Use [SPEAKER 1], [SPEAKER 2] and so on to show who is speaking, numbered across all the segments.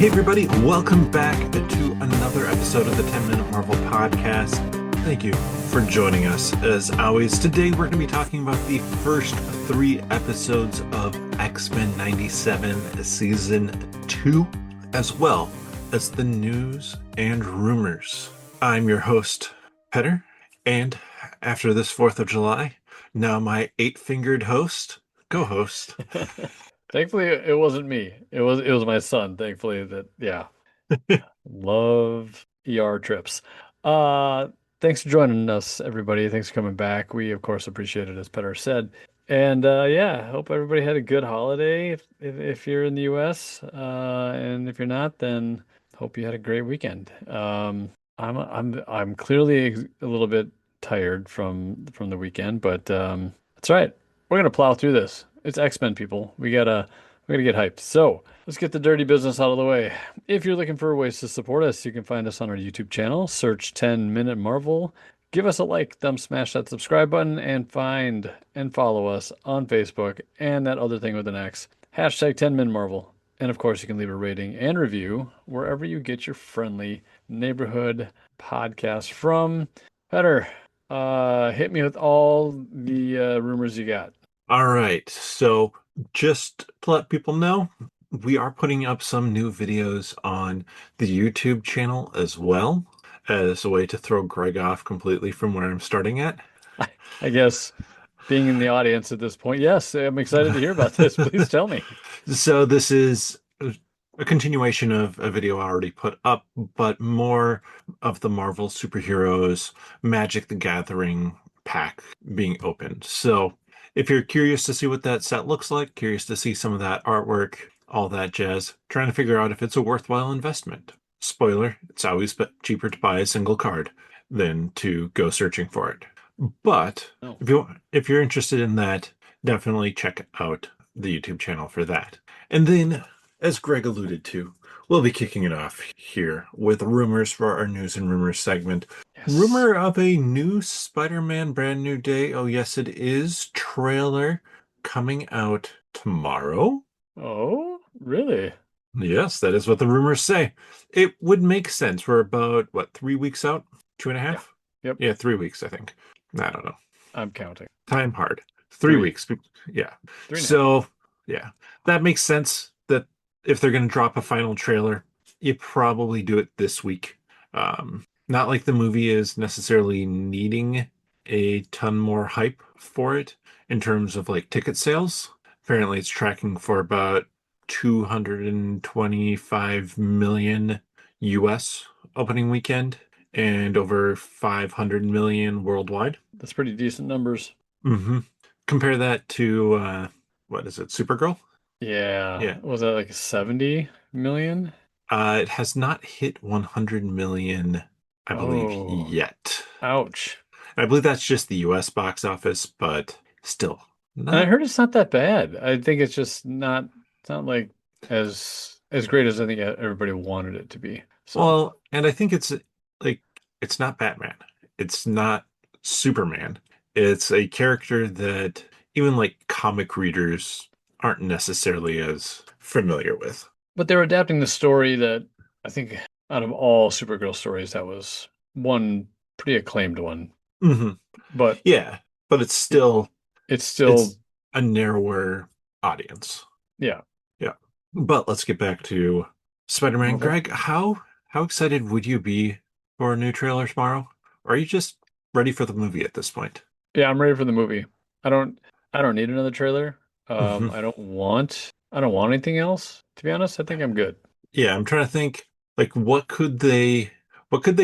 [SPEAKER 1] Hey everybody, welcome back to another episode of the 10-Minute Marvel Podcast. Thank you for joining us. As always, today we're going to be talking about the first 3 episodes of X-Men 97 Season 2, as well as the news and rumors. I'm your host, Petter, and after this 4th of July, now my 8-fingered co-host.
[SPEAKER 2] Thankfully, it wasn't me. It was my son. Thankfully, love ER trips. Uh, Thanks for joining us, everybody. Thanks for coming back. We of course appreciate it, as Petter said. And yeah, hope everybody had a good holiday if you're in the US. And if you're not, then hope you had a great weekend. I'm clearly a little bit tired from the weekend, but that's right. We're gonna plow through this. It's X-Men, people. We gotta get hyped. So let's get the dirty business out of the way. If you're looking for ways to support us, you can find us on our YouTube channel. Search 10 Minute Marvel. Give us a like, smash that subscribe button, and find and follow us on Facebook and that other thing with an X. Hashtag 10 Min Marvel. And of course, you can leave a rating and review wherever you get your friendly neighborhood podcast from. Petter, hit me with all the rumors you got.
[SPEAKER 1] All right, so just to let people know, we are putting up some new videos on the YouTube channel as well, as a way to throw Greg off completely from where I'm starting at.
[SPEAKER 2] I guess being in the audience at this point, yes, I'm excited to hear about this. Please tell me.
[SPEAKER 1] So this is a continuation of a video I already put up, but more of the Marvel superheroes Magic the Gathering pack being opened. So if you're curious to see what that set looks like, curious to see some of that artwork, all that jazz, trying to figure out if it's a worthwhile investment. Spoiler, it's always cheaper to buy a single card than to go searching for it. But
[SPEAKER 2] Oh.
[SPEAKER 1] if you're interested in that, definitely check out the YouTube channel for that. And then, as Greg alluded to, we'll be kicking it off here with rumors for our news and rumors segment.
[SPEAKER 2] Yes.
[SPEAKER 1] Rumor of a new Spider-Man Brand New Day. Oh, yes, it is. Trailer coming out tomorrow.
[SPEAKER 2] Oh, really?
[SPEAKER 1] Yes, that is what the rumors say. It would make sense. We're about, 3 weeks out? 2.5?
[SPEAKER 2] Yeah. Yep.
[SPEAKER 1] Yeah, 3 weeks, I think. I don't know.
[SPEAKER 2] I'm counting.
[SPEAKER 1] Time hard. 3
[SPEAKER 2] 3.
[SPEAKER 1] weeks. Yeah.
[SPEAKER 2] 3.5.
[SPEAKER 1] So, yeah, that makes sense that if they're going to drop a final trailer, you probably do it this week. Not like the movie is necessarily needing a ton more hype for it in terms of like ticket sales. Apparently, it's tracking for about 225 million US opening weekend and over 500 million worldwide.
[SPEAKER 2] That's pretty decent numbers.
[SPEAKER 1] Mm-hmm. Compare that to what is it, Supergirl?
[SPEAKER 2] Yeah.
[SPEAKER 1] Yeah.
[SPEAKER 2] Was that like 70 million?
[SPEAKER 1] It has not hit 100 million, I believe,
[SPEAKER 2] Oh,
[SPEAKER 1] yet.
[SPEAKER 2] ouch.
[SPEAKER 1] I believe that's just the US box office, but still
[SPEAKER 2] And I
[SPEAKER 1] not.
[SPEAKER 2] heard it's not that bad. I think it's just not, it's not like as great as I think everybody wanted it to be. So,
[SPEAKER 1] Well, and I think it's like it's not Batman. It's not Superman. It's a character that even like comic readers aren't necessarily as familiar with.
[SPEAKER 2] but they're adapting the story that I think out of all Supergirl stories, that was one pretty acclaimed one.
[SPEAKER 1] Hmm.
[SPEAKER 2] But
[SPEAKER 1] Yeah, but it's still
[SPEAKER 2] it's still,
[SPEAKER 1] it's a narrower audience.
[SPEAKER 2] yeah.
[SPEAKER 1] Yeah. But let's get back to Spider-Man.
[SPEAKER 2] Okay.
[SPEAKER 1] Greg, how excited would you be for a new trailer tomorrow? Or are you just ready for the movie at this point?
[SPEAKER 2] Yeah, I'm ready for the movie. I don't I don't need another trailer.
[SPEAKER 1] Hmm.
[SPEAKER 2] I don't want anything else, to be honest. I think I'm good.
[SPEAKER 1] Yeah, I'm trying to think like what could they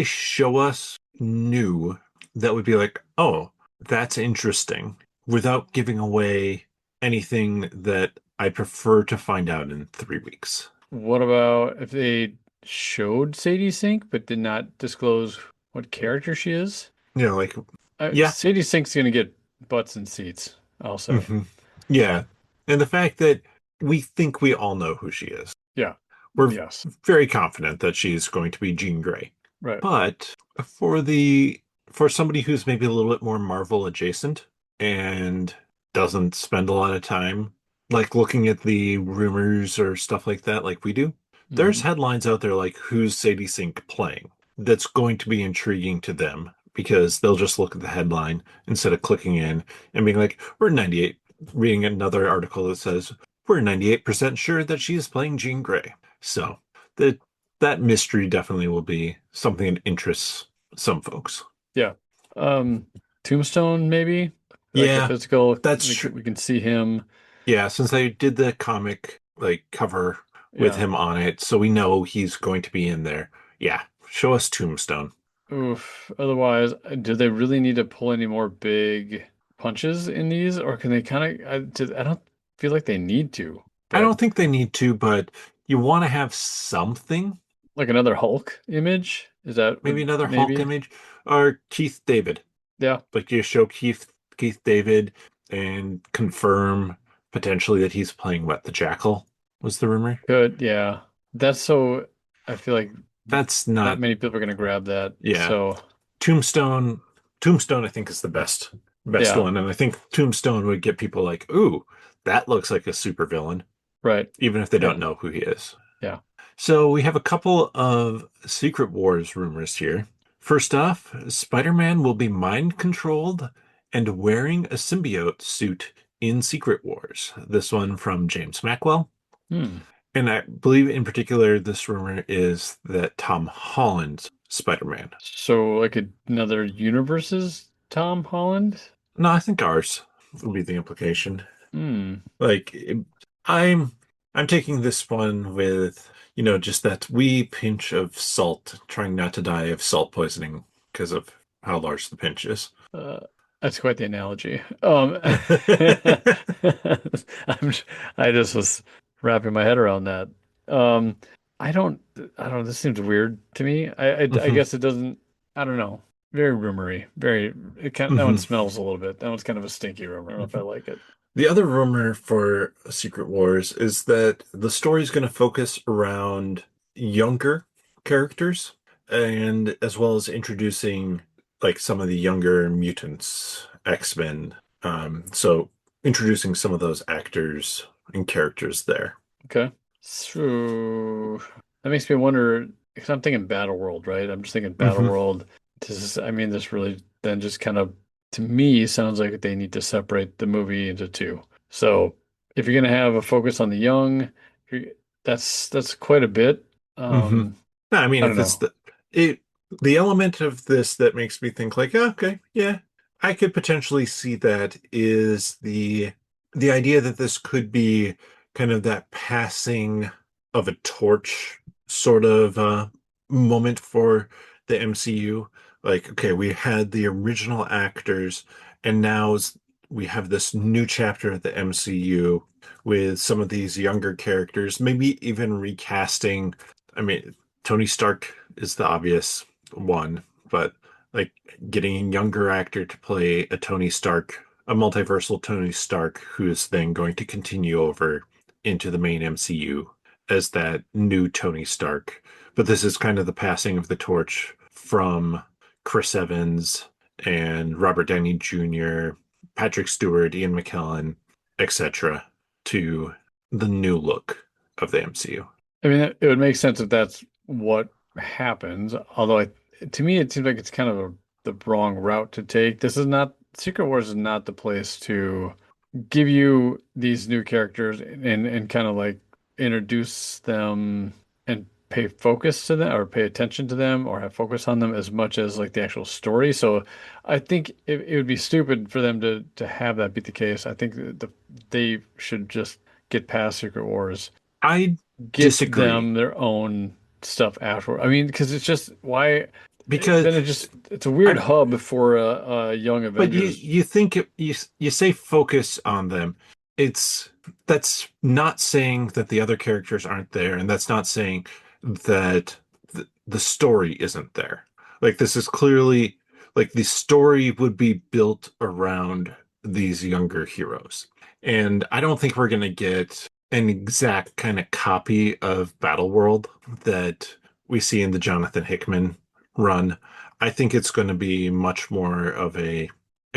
[SPEAKER 1] show us new that would be like, oh, that's interesting without giving away anything that I prefer to find out in 3 weeks.
[SPEAKER 2] What about if they showed Sadie Sink but did not disclose what character she is?
[SPEAKER 1] Like yeah.
[SPEAKER 2] Sadie Sink's gonna get butts and seats, I'll say.
[SPEAKER 1] Hmm. Yeah. And the fact that we think we all know who she is.
[SPEAKER 2] Yeah.
[SPEAKER 1] We're
[SPEAKER 2] Yes.
[SPEAKER 1] very confident that she's going to be Jean Grey.
[SPEAKER 2] Right.
[SPEAKER 1] But for somebody who's maybe a little bit more Marvel adjacent and doesn't spend a lot of time like looking at the rumors or stuff like that like we do, there's
[SPEAKER 2] Hmm.
[SPEAKER 1] headlines out there like who's Sadie Sink playing? That's going to be intriguing to them because they'll just look at the headline instead of clicking in and being like, we're 98, reading another article that says, we're 98% sure that she is playing Jean Grey. So that that mystery definitely will be something that interests some folks.
[SPEAKER 2] Yeah. Um, Tombstone, maybe like the
[SPEAKER 1] Yeah,
[SPEAKER 2] physical.
[SPEAKER 1] that's
[SPEAKER 2] We
[SPEAKER 1] true.
[SPEAKER 2] we can see him.
[SPEAKER 1] Yeah, since they did the comic like cover with
[SPEAKER 2] Yeah.
[SPEAKER 1] him on it, so we know he's going to be in there. Yeah, show us Tombstone.
[SPEAKER 2] Oof. Otherwise, do they really need to pull any more big punches in these, or can they kind of? I don't feel like they need to,
[SPEAKER 1] I
[SPEAKER 2] but
[SPEAKER 1] don't think they need to, but you want to have something.
[SPEAKER 2] like another Hulk image, is that
[SPEAKER 1] Maybe
[SPEAKER 2] would
[SPEAKER 1] another Hulk
[SPEAKER 2] maybe?
[SPEAKER 1] image or Keith David.
[SPEAKER 2] Yeah,
[SPEAKER 1] Like you show Keith David and confirm potentially that he's playing what, the Jackal was the rumor.
[SPEAKER 2] good. Yeah, that's so. I feel like
[SPEAKER 1] That's
[SPEAKER 2] not
[SPEAKER 1] not,
[SPEAKER 2] many people are gonna grab that.
[SPEAKER 1] yeah.
[SPEAKER 2] So
[SPEAKER 1] Tombstone Tombstone I think is the best
[SPEAKER 2] yeah,
[SPEAKER 1] one, and I think Tombstone would get people like, ooh, that looks like a supervillain,
[SPEAKER 2] right.
[SPEAKER 1] even if they don't
[SPEAKER 2] Yeah,
[SPEAKER 1] know who he is.
[SPEAKER 2] yeah.
[SPEAKER 1] So we have a couple of Secret Wars rumors here. First off, Spider-Man will be mind controlled and wearing a symbiote suit in Secret Wars. This one from James Macwell.
[SPEAKER 2] Hmm.
[SPEAKER 1] And I believe in particular, this rumor is that Tom Holland's Spider-Man.
[SPEAKER 2] So like another universe's Tom Holland?
[SPEAKER 1] No, I think ours would be the implication.
[SPEAKER 2] Hmm.
[SPEAKER 1] Like, I'm I'm taking this one with, just that wee pinch of salt, trying not to die of salt poisoning because of how large the pinch is.
[SPEAKER 2] Uh, that's quite the analogy. I'm, I just was wrapping my head around that. Um, I don't, I don't. This seems weird to me. I
[SPEAKER 1] Mhm,
[SPEAKER 2] guess it doesn't. I don't know. Very rumory. Very. It kind. That one
[SPEAKER 1] mhm,
[SPEAKER 2] smells a little bit. That one's kind of a stinky rumor. I don't know if I
[SPEAKER 1] mhm.
[SPEAKER 2] like it.
[SPEAKER 1] The other rumor for Secret Wars is that the story is going to focus around younger characters and as well as introducing like some of the younger mutants, X-Men. So introducing some of those actors and characters there.
[SPEAKER 2] Okay. So that makes me wonder, because I'm thinking Battle World, right? I'm just thinking Battle
[SPEAKER 1] Hmm.
[SPEAKER 2] World. I mean, this really then just kind of, to me, sounds like they need to separate the movie into two. So if you're going to have a focus on the young, you're- that's quite a bit.
[SPEAKER 1] Hmm.
[SPEAKER 2] Um,
[SPEAKER 1] I mean,
[SPEAKER 2] I don't
[SPEAKER 1] if it's
[SPEAKER 2] know.
[SPEAKER 1] the element of this that makes me think like, "Oh, okay, yeah, I could potentially see that is the idea that this could be kind of that passing of a torch sort of moment for the MCU. Like, okay, we had the original actors, and we have this new chapter of the MCU with some of these younger characters, maybe even recasting. I mean, Tony Stark is the obvious one, but like getting a younger actor to play a Tony Stark, a multiversal Tony Stark, who is then going to continue over into the main MCU as that new Tony Stark. But this is kind of the passing of the torch from Chris Evans and Robert Downey Jr., Patrick Stewart, Ian McKellen, etc., to the new look of the MCU.
[SPEAKER 2] I mean, it would make sense if that's what happens. Although to me, it seems like it's kind of the wrong route to take. This is not, Secret Wars is not the place to give you these new characters and kind of like introduce them and pay focus to them or pay attention to them or have focus on them as much as like the actual story. So I think it would be stupid for them to have that be the case. I think they should just get past Secret Wars,
[SPEAKER 1] I
[SPEAKER 2] get
[SPEAKER 1] disagree
[SPEAKER 2] them their own stuff afterward. I mean, because it's just why
[SPEAKER 1] because
[SPEAKER 2] then it's a weird
[SPEAKER 1] I
[SPEAKER 2] hub for a Young
[SPEAKER 1] but
[SPEAKER 2] Avengers.
[SPEAKER 1] you think you say focus on them. It's that's not saying that the other characters aren't there, and that's not saying that the story isn't there. Like this is clearly like the story would be built around these younger heroes. And I don't think we're gonna get an exact kind of copy of Battleworld that we see in the Jonathan Hickman run. I think it's going to be much more of a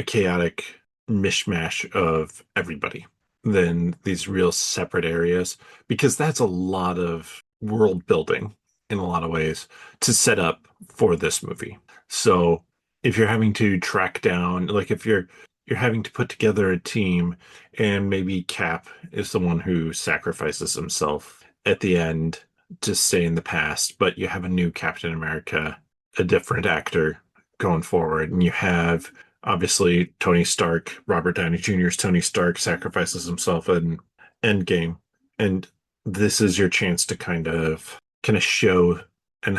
[SPEAKER 1] chaotic mishmash of everybody than these real separate areas because that's a lot of world building in a lot of ways to set up for this movie. So if you're having to track down, like if you're having to put together a team and maybe Cap is the one who sacrifices himself at the end to stay in the past, but you have a new Captain America, a different actor going forward, and you have obviously Tony Stark, Robert Downey Jr.'s Tony Stark sacrifices himself in Endgame, and this is your chance to kind of show and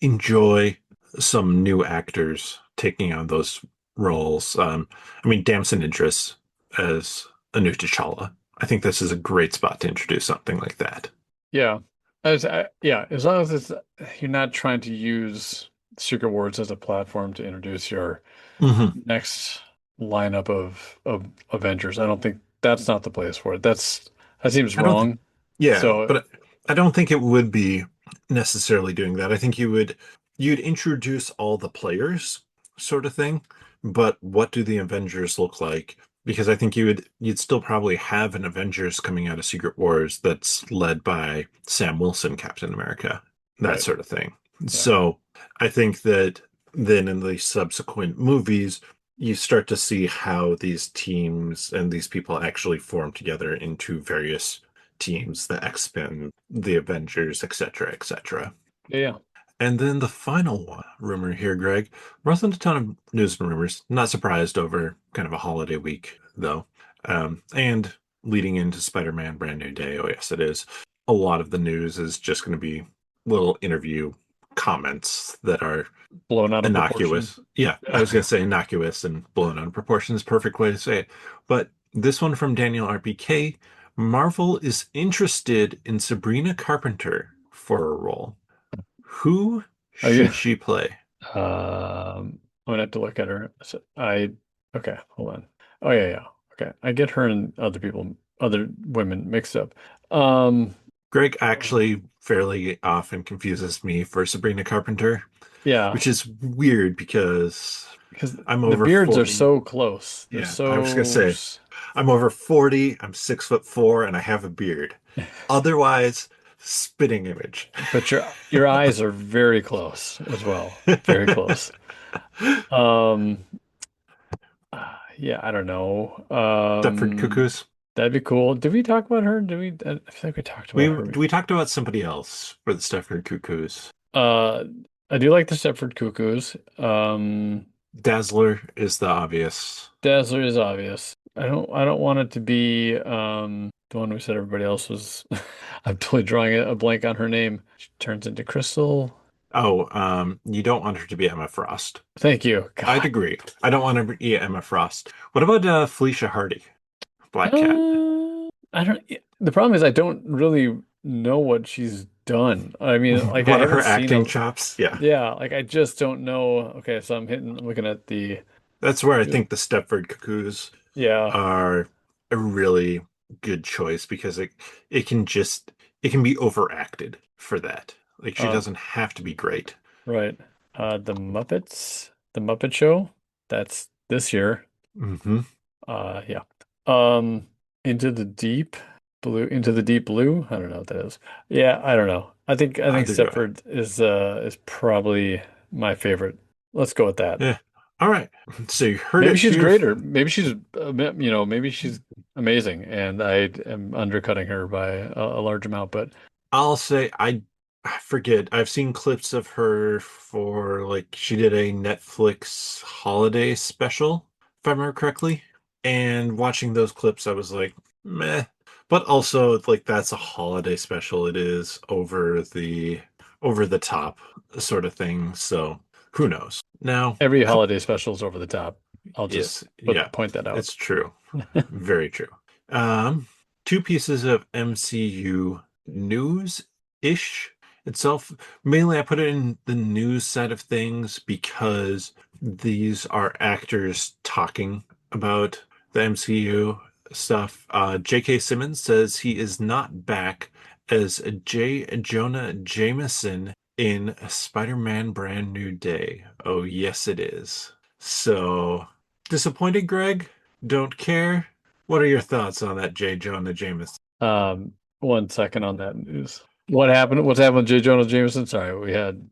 [SPEAKER 1] enjoy some new actors taking on those roles. I mean, Damson Idris as a new T'Challa. I think this is a great spot to introduce something like that.
[SPEAKER 2] Yeah. Yeah, as long as you're not trying to use Secret Wars as a platform to introduce your
[SPEAKER 1] Hmm.
[SPEAKER 2] next lineup of Avengers. I don't think that's not the place for it. That seems
[SPEAKER 1] I don't think,
[SPEAKER 2] wrong.
[SPEAKER 1] yeah,
[SPEAKER 2] So
[SPEAKER 1] but I don't think it would be necessarily doing that. I think you'd introduce all the players sort of thing, but what do the Avengers look like? Because I think you'd still probably have an Avengers coming out of Secret Wars that's led by Sam Wilson, Captain America, that
[SPEAKER 2] right.
[SPEAKER 1] sort of thing.
[SPEAKER 2] Yeah.
[SPEAKER 1] So I think that then in the subsequent movies, you start to see how these teams and these people actually form together into various teams, the X-Men, the Avengers, etc., etc.
[SPEAKER 2] Yeah, yeah.
[SPEAKER 1] And then the final one, rumor here, Greg. Wasn't a ton of news and rumors. Not surprised over kind of a holiday week, though. And leading into Spider-Man Brand New Day. Oh, yes, it is. A lot of the news is just going to be little interview comments that are
[SPEAKER 2] Blown out of proportion.
[SPEAKER 1] innocuous. Yeah, I
[SPEAKER 2] Yeah.
[SPEAKER 1] was going to say innocuous and blown out of proportion is a perfect way to say it. But this one from Daniel RPK, Marvel is interested in Sabrina Carpenter for a role. Who
[SPEAKER 2] Are you
[SPEAKER 1] should she play?
[SPEAKER 2] I'm gonna have to look at her. Okay, hold on. Oh yeah, yeah. Okay. I get her and other women mixed up. Um
[SPEAKER 1] Greg actually fairly often confuses me for Sabrina Carpenter,
[SPEAKER 2] yeah,
[SPEAKER 1] which is weird because
[SPEAKER 2] because
[SPEAKER 1] I'm
[SPEAKER 2] the
[SPEAKER 1] over
[SPEAKER 2] beards are
[SPEAKER 1] 40.
[SPEAKER 2] so close. They're
[SPEAKER 1] Yeah, I was gonna say
[SPEAKER 2] so
[SPEAKER 1] I'm over 40, I'm 6'4", and I have a beard. Otherwise, spitting image.
[SPEAKER 2] but your eyes are very close as well. Very close. Um yeah, I don't know.
[SPEAKER 1] Stepford Cuckoos.
[SPEAKER 2] That'd be cool. Did we talk about her? I feel like we talked about her.
[SPEAKER 1] We talked about somebody else for the Stepford Cuckoos.
[SPEAKER 2] Uh, I do like the Stepford Cuckoos.
[SPEAKER 1] Dazzler is the obvious.
[SPEAKER 2] Dazzler is obvious. I don't want it to be the one we said everybody else was. I'm totally drawing a blank on her name. She turns into Crystal.
[SPEAKER 1] Oh, you don't want her to be Emma Frost.
[SPEAKER 2] Thank you.
[SPEAKER 1] I'd
[SPEAKER 2] God.
[SPEAKER 1] agree. I don't want her to be Emma Frost. What about Felicia Hardy, Black Cat?
[SPEAKER 2] I don't. The problem is I don't really know what she's done. I mean, like I
[SPEAKER 1] What are her
[SPEAKER 2] haven't seen
[SPEAKER 1] acting
[SPEAKER 2] a.
[SPEAKER 1] chops? Yeah,
[SPEAKER 2] Yeah, like I just don't know. Okay, so I'm looking at the.
[SPEAKER 1] that's where I think the Stepford Cuckoos
[SPEAKER 2] Yeah.
[SPEAKER 1] are a really good choice because it can just it can be overacted for that. Like she
[SPEAKER 2] Uh,
[SPEAKER 1] doesn't have to be great.
[SPEAKER 2] right. The Muppets, the Muppet Show. That's this year.
[SPEAKER 1] Hmm.
[SPEAKER 2] Yeah. Um, into the deep into the deep blue. I don't know what that is. Yeah, I don't know. I think
[SPEAKER 1] Either do I.
[SPEAKER 2] Stepford is probably my favorite. Let's go with that.
[SPEAKER 1] Yeah. All right. So you heard
[SPEAKER 2] Maybe
[SPEAKER 1] it
[SPEAKER 2] she's
[SPEAKER 1] here.
[SPEAKER 2] greater. Maybe she's maybe she's amazing, and I am undercutting her by a large amount. But
[SPEAKER 1] I'll say I forget. I've seen clips of her for like she did a Netflix holiday special, if I remember correctly. And watching those clips, I was like, meh. But also, like that's a holiday special. It is over the top sort of thing. So who knows? Now,
[SPEAKER 2] every holiday special is over the top. I'll just
[SPEAKER 1] yes, yeah,
[SPEAKER 2] point that out.
[SPEAKER 1] it's true. Very true. Um, Two pieces of MCU news-ish itself. Mainly, I put it in the news side of things because these are actors talking about the MCU stuff. J.K. Simmons says he is not back as J. Jonah Jameson in Spider-Man Brand New Day. Oh, yes, it is. So, disappointed, Greg? Don't care? What are your thoughts on that J. Jonah Jameson?
[SPEAKER 2] Um, 1 second on that news. What happened? What's happened with J. Jonah Jameson? Sorry, we had.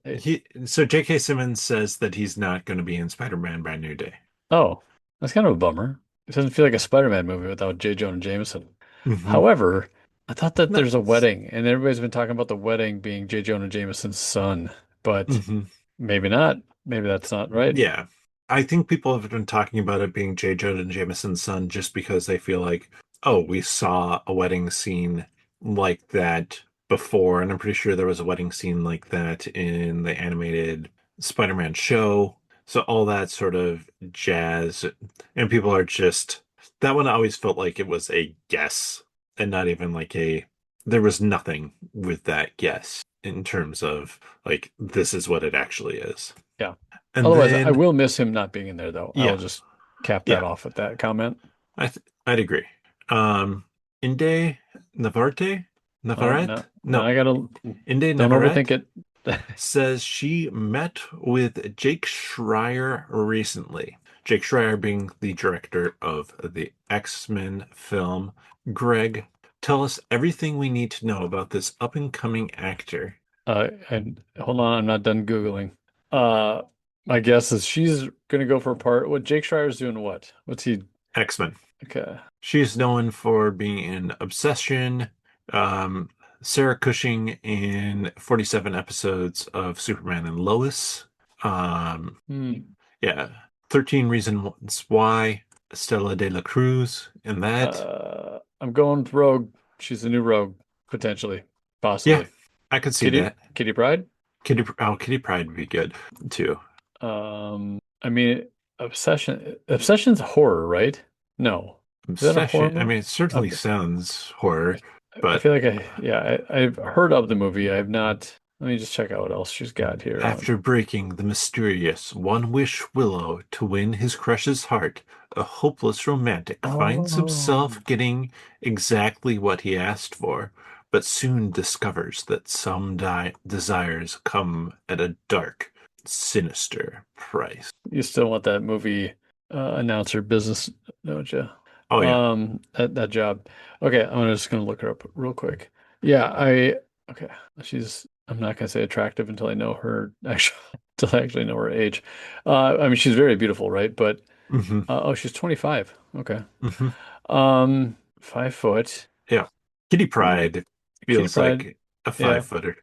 [SPEAKER 1] So J.K. Simmons says that he's not going to be in Spider-Man Brand New Day.
[SPEAKER 2] Oh, that's kind of a bummer. It doesn't feel like a Spider-Man movie without J. Jonah Jameson.
[SPEAKER 1] Hmm.
[SPEAKER 2] However, I thought that
[SPEAKER 1] No.
[SPEAKER 2] there's a wedding, and everybody's been talking about the wedding being J. Jonah Jameson's son, but
[SPEAKER 1] Hmm.
[SPEAKER 2] maybe not. Maybe that's not right.
[SPEAKER 1] Yeah. I think people have been talking about it being J. Jonah Jameson's son just because they feel like, oh, we saw a wedding scene like that before, and I'm pretty sure there was a wedding scene like that in the animated Spider-Man show. So all that sort of jazz, and people are just that one always felt like it was a guess and not even like there was nothing with that guess in terms of like this is what it actually is.
[SPEAKER 2] Yeah.
[SPEAKER 1] And
[SPEAKER 2] Otherwise, I
[SPEAKER 1] then,
[SPEAKER 2] will miss him not being in there, though. I will
[SPEAKER 1] yeah,
[SPEAKER 2] just cap that
[SPEAKER 1] yeah,
[SPEAKER 2] off with that comment.
[SPEAKER 1] I'd agree. Um, Inde Navarrete,
[SPEAKER 2] Oh,
[SPEAKER 1] Navarrete,
[SPEAKER 2] no,
[SPEAKER 1] no,
[SPEAKER 2] I gotta,
[SPEAKER 1] Inde
[SPEAKER 2] don't overthink
[SPEAKER 1] Navarrete
[SPEAKER 2] it.
[SPEAKER 1] says she met with Jake Schreier recently. Jake Schreier being the director of the X-Men film. Greg, tell us everything we need to know about this up-and-coming actor.
[SPEAKER 2] And hold on, I'm not done Googling. Uh, my guess is she's gonna go for a part. What Jake Schreier's doing? What? What's he?
[SPEAKER 1] X-Men.
[SPEAKER 2] Okay.
[SPEAKER 1] She's known for being in Obsession, um, Sarah Cushing in 47 episodes of Superman and Lois. Um,
[SPEAKER 2] Hmm.
[SPEAKER 1] yeah, 13 Reasons Why, Stella de la Cruz in that.
[SPEAKER 2] I'm going with Rogue. She's the new Rogue, potentially,
[SPEAKER 1] Yeah,
[SPEAKER 2] possibly.
[SPEAKER 1] I could see
[SPEAKER 2] Kitty,
[SPEAKER 1] that.
[SPEAKER 2] Kitty Pryde.
[SPEAKER 1] Kitty Pryde would be good too.
[SPEAKER 2] I mean, Obsession's horror, right? No, is that a horror
[SPEAKER 1] Obsession. I
[SPEAKER 2] movie?
[SPEAKER 1] mean, it certainly sounds horror,
[SPEAKER 2] I
[SPEAKER 1] but
[SPEAKER 2] feel like I've heard of the movie. I've not. Let me just check out what else she's got here on.
[SPEAKER 1] after breaking the mysterious One Wish Willow to win his crush's heart, a hopeless romantic finds
[SPEAKER 2] Oh,
[SPEAKER 1] himself getting exactly what he asked for, but soon discovers that some desires come at a dark, sinister price.
[SPEAKER 2] you still want that movie announcer business, don't you?
[SPEAKER 1] Oh, yeah.
[SPEAKER 2] That job. Okay, just gonna look her up real quick. Yeah, okay. I'm not gonna say attractive until I know her actually until I actually know her age. I mean she's very beautiful, right? But
[SPEAKER 1] Hmm.
[SPEAKER 2] oh, she's 25. Okay.
[SPEAKER 1] Hmm.
[SPEAKER 2] 5 foot.
[SPEAKER 1] Yeah. Kitty
[SPEAKER 2] Ooh,
[SPEAKER 1] Pryde
[SPEAKER 2] Kitty
[SPEAKER 1] feels
[SPEAKER 2] Pryde.
[SPEAKER 1] like a
[SPEAKER 2] Yeah.
[SPEAKER 1] 5 footer.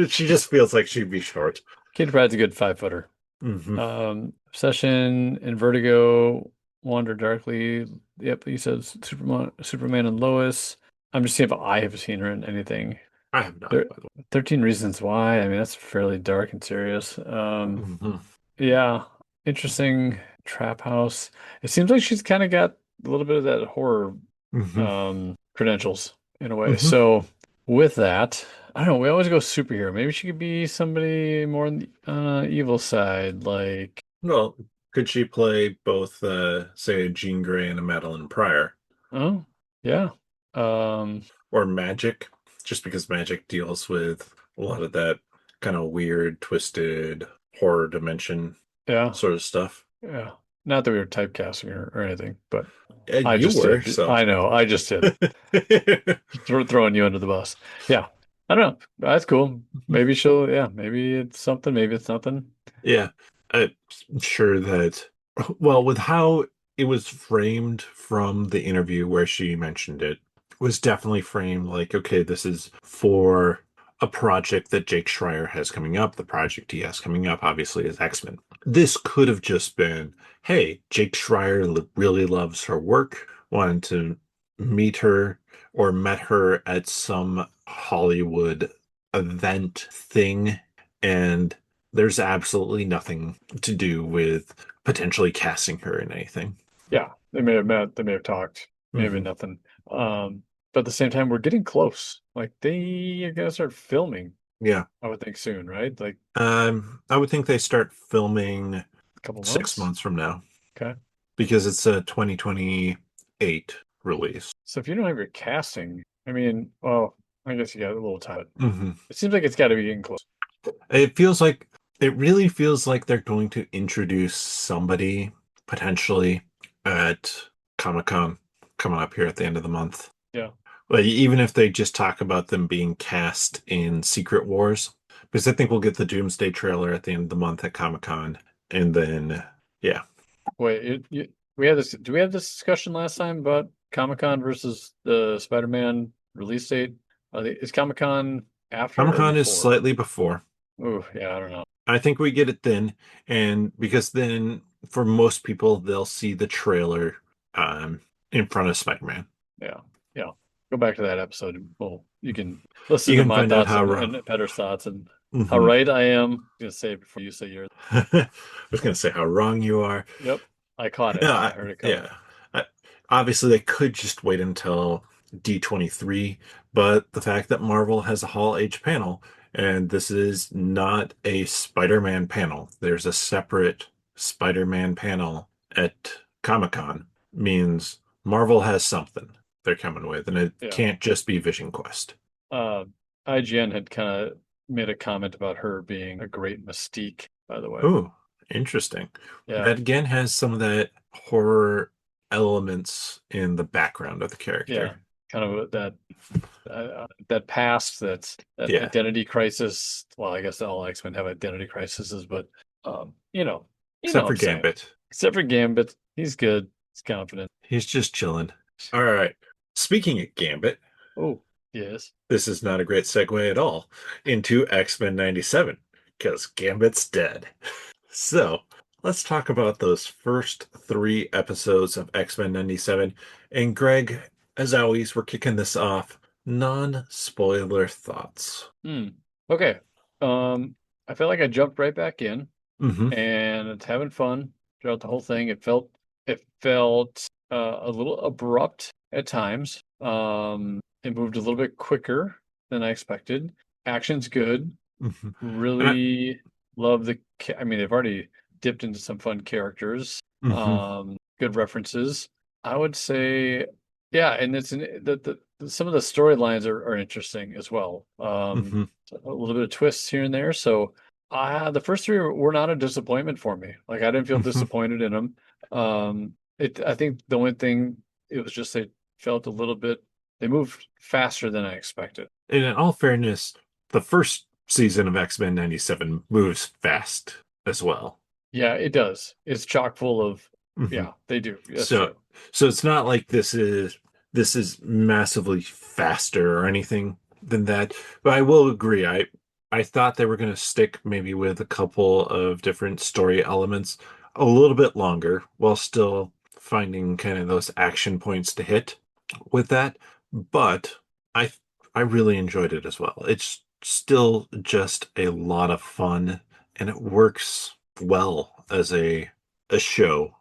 [SPEAKER 1] She just feels like she'd be short.
[SPEAKER 2] Kitty Pryde's a good 5 footer.
[SPEAKER 1] Hmm.
[SPEAKER 2] Obsession and Vertigo, Wander Darkly. Yep, he says Superman and Lois. I'm just seeing if I have seen her in anything.
[SPEAKER 1] I have not,
[SPEAKER 2] There,
[SPEAKER 1] by the
[SPEAKER 2] 13 Reasons Why. I mean, that's fairly dark and serious.
[SPEAKER 1] way. Hmm.
[SPEAKER 2] Yeah, interesting trap house. It seems like she's kind of got a little bit of that horror
[SPEAKER 1] Hmm.
[SPEAKER 2] credentials in a way.
[SPEAKER 1] Hmm.
[SPEAKER 2] So with that, I don't know. We always go superhero. Maybe she could be somebody more on the evil side, like
[SPEAKER 1] Well, could she play both, say, a Jean Grey and a Madeline Pryor,
[SPEAKER 2] oh yeah, um
[SPEAKER 1] or Magic? Just because Magic deals with a lot of that kind of weird, twisted horror dimension
[SPEAKER 2] yeah,
[SPEAKER 1] sort of stuff.
[SPEAKER 2] yeah. Not that we were typecasting her or anything, but I
[SPEAKER 1] You
[SPEAKER 2] just
[SPEAKER 1] were,
[SPEAKER 2] did.
[SPEAKER 1] so.
[SPEAKER 2] I know. I just did. Throwing you under the bus. Yeah. I don't know. That's cool. Maybe she'll, yeah, maybe it's something. Maybe it's nothing.
[SPEAKER 1] Yeah, I'm sure that, well, with how it was framed from the interview where she mentioned it, was definitely framed like, okay, this is for a project that Jake Schreier has coming up. The project he has coming up, obviously, is X-Men. This could have just been, hey, Jake Schreier really loves her work, wanted to meet her or met her at some Hollywood event thing, and there's absolutely nothing to do with potentially casting her in anything.
[SPEAKER 2] Yeah. They may have met, they may have talked, maybe
[SPEAKER 1] Hmm.
[SPEAKER 2] nothing. But at the same time, we're getting close. Like they are gonna start filming,
[SPEAKER 1] Yeah.
[SPEAKER 2] I would think soon, right? Like
[SPEAKER 1] I would think they start filming
[SPEAKER 2] a couple
[SPEAKER 1] six
[SPEAKER 2] months.
[SPEAKER 1] months from now
[SPEAKER 2] Okay.
[SPEAKER 1] because it's a 2028 release.
[SPEAKER 2] So if you don't have your casting, I mean, well, I guess you got a little time.
[SPEAKER 1] Hmm.
[SPEAKER 2] It seems like it's got to be getting close.
[SPEAKER 1] It feels like it really feels like they're going to introduce somebody potentially at Comic-Con coming up here at the end of the month.
[SPEAKER 2] Yeah.
[SPEAKER 1] Like, even if they just talk about them being cast in Secret Wars, because I think we'll get the Doomsday trailer at the end of the month at Comic-Con, and then yeah,
[SPEAKER 2] Wait, we had this. Do we have this discussion last time about Comic-Con versus the Spider-Man release date? Is Comic-Con after or
[SPEAKER 1] Comic-Con is
[SPEAKER 2] before?
[SPEAKER 1] slightly before.
[SPEAKER 2] Oh, yeah, I don't know.
[SPEAKER 1] I think we get it then, and because then for most people they'll see the trailer um in front of Spider-Man.
[SPEAKER 2] Yeah, yeah. Go back to that episode. Well, you can listen
[SPEAKER 1] You
[SPEAKER 2] to
[SPEAKER 1] can
[SPEAKER 2] my
[SPEAKER 1] find out
[SPEAKER 2] thoughts
[SPEAKER 1] how
[SPEAKER 2] and Petter's thoughts and how
[SPEAKER 1] Mhm.
[SPEAKER 2] right I am. I'm gonna say it before you say yours.
[SPEAKER 1] I was going to say how wrong you are.
[SPEAKER 2] Yep, I caught it.
[SPEAKER 1] Yeah,
[SPEAKER 2] I heard it coming.
[SPEAKER 1] yeah. I, obviously, they could just wait until D23, but the fact that Marvel has a Hall H panel, and this is not a Spider-Man panel, there's a separate Spider-Man panel at Comic-Con, means Marvel has something they're coming with, and it
[SPEAKER 2] Yeah.
[SPEAKER 1] can't just be Vision Quest.
[SPEAKER 2] Uh, IGN had kind of made a comment about her being a great Mystique, by the way.
[SPEAKER 1] Ooh, interesting.
[SPEAKER 2] Yeah,
[SPEAKER 1] That again has some of that horror elements in the background of the
[SPEAKER 2] yeah.
[SPEAKER 1] character.
[SPEAKER 2] Kind of that past, that
[SPEAKER 1] Yeah,
[SPEAKER 2] identity crisis. Well, I guess all X-Men have identity crises, but you know
[SPEAKER 1] except
[SPEAKER 2] what
[SPEAKER 1] for
[SPEAKER 2] I'm saying.
[SPEAKER 1] Gambit.
[SPEAKER 2] Except for Gambit, he's good. He's confident.
[SPEAKER 1] He's just chilling. All right. Speaking of Gambit,
[SPEAKER 2] Oh, yes.
[SPEAKER 1] this is not a great segue at all into X-Men 97 because Gambit's dead. So let's talk about those first three episodes of X-Men 97. And Greg, as always, we're kicking this off. Non-spoiler thoughts.
[SPEAKER 2] Hmm. Okay. I feel like I jumped right back in
[SPEAKER 1] Hmm.
[SPEAKER 2] and it's having fun throughout the whole thing. It felt a little abrupt at times. It moved a little bit quicker than I expected. Action's good.
[SPEAKER 1] Hmm. And
[SPEAKER 2] Really love I mean, they've already dipped into some fun characters.
[SPEAKER 1] hmm
[SPEAKER 2] Good references. I would say, yeah, and some of the storylines are interesting as well.
[SPEAKER 1] hmm
[SPEAKER 2] A little bit of twists here and there. So, the first three were not a disappointment for me. Like I didn't feel
[SPEAKER 1] hmm
[SPEAKER 2] disappointed in them. I think the only thing it was just they felt a little bit. They moved faster than I expected.
[SPEAKER 1] And in all fairness, the first season of X-Men 97 moves fast as well.
[SPEAKER 2] Yeah, it does. It's chock full of,
[SPEAKER 1] Hmm.
[SPEAKER 2] yeah, they do. That's
[SPEAKER 1] So
[SPEAKER 2] true.
[SPEAKER 1] so it's not like this is massively faster or anything than that. But I will agree. I thought they were going to stick maybe with a couple of different story elements a little bit longer while still finding kind of those action points to hit with that. But I I really enjoyed it as well. It's still just a lot of fun and it works well as a show.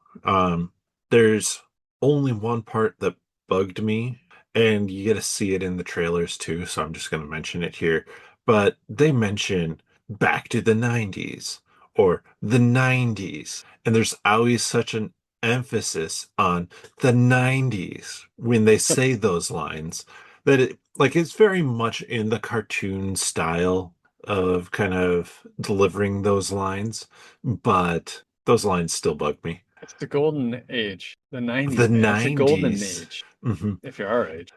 [SPEAKER 1] There's only one part that bugged me, and you get to see it in the trailers too, so I'm just going to mention it here. But they mention back to the 90s or the 90s, and there's always such an emphasis on the 90s when they say those lines that it's very much in the cartoon style of kind of delivering those lines, but those lines still bug me.
[SPEAKER 2] It's the golden age, the
[SPEAKER 1] The
[SPEAKER 2] 90s, man. It's the golden
[SPEAKER 1] 90s.
[SPEAKER 2] age,
[SPEAKER 1] Hmm.
[SPEAKER 2] if you're our age.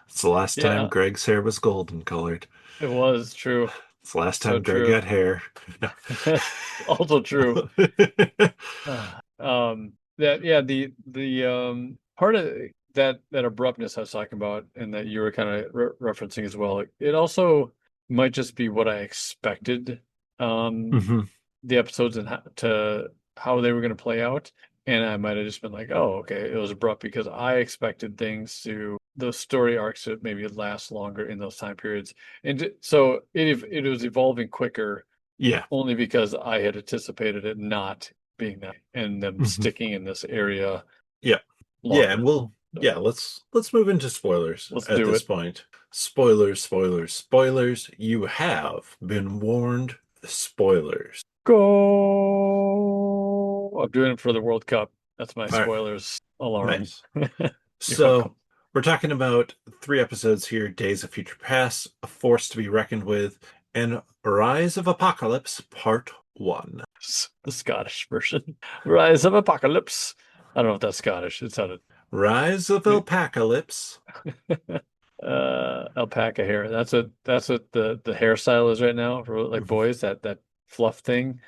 [SPEAKER 1] It's the last time
[SPEAKER 2] Yeah,
[SPEAKER 1] Greg's hair was golden colored.
[SPEAKER 2] it was true.
[SPEAKER 1] It's the last
[SPEAKER 2] So
[SPEAKER 1] time Greg
[SPEAKER 2] true.
[SPEAKER 1] got hair.
[SPEAKER 2] Also true. That yeah, the part of that abruptness I was talking about and that you were kind of referencing as well. It also might just be what I expected. Um,
[SPEAKER 1] Hmm.
[SPEAKER 2] the episodes and how they were going to play out. And I might have just been like, oh, okay, it was abrupt because I expected those story arcs to maybe last longer in those time periods. And so it was evolving quicker
[SPEAKER 1] Yeah.
[SPEAKER 2] only because I had anticipated it not being that and them
[SPEAKER 1] Hmm.
[SPEAKER 2] sticking in this area
[SPEAKER 1] Yeah. Yeah, and
[SPEAKER 2] longer.
[SPEAKER 1] yeah,
[SPEAKER 2] So
[SPEAKER 1] let's move into spoilers
[SPEAKER 2] let's
[SPEAKER 1] at
[SPEAKER 2] do
[SPEAKER 1] this
[SPEAKER 2] it.
[SPEAKER 1] point. Spoilers, spoilers, spoilers. You have been warned. Spoilers.
[SPEAKER 2] Go! I'm doing it for the World Cup. That's my
[SPEAKER 1] All right,
[SPEAKER 2] spoilers alarm.
[SPEAKER 1] nice.
[SPEAKER 2] You're
[SPEAKER 1] So
[SPEAKER 2] welcome.
[SPEAKER 1] we're talking about three episodes here: Days of Future Past, A Force to be Reckoned with, and Rise of Apocalypse Part 1.
[SPEAKER 2] The Scottish version. Rise of Apocalypse. I don't know if that's Scottish. It sounded.
[SPEAKER 1] Rise of Apocalypse.
[SPEAKER 2] Alpaca hair. That's what the hairstyle is right now for like boys, that fluff thing.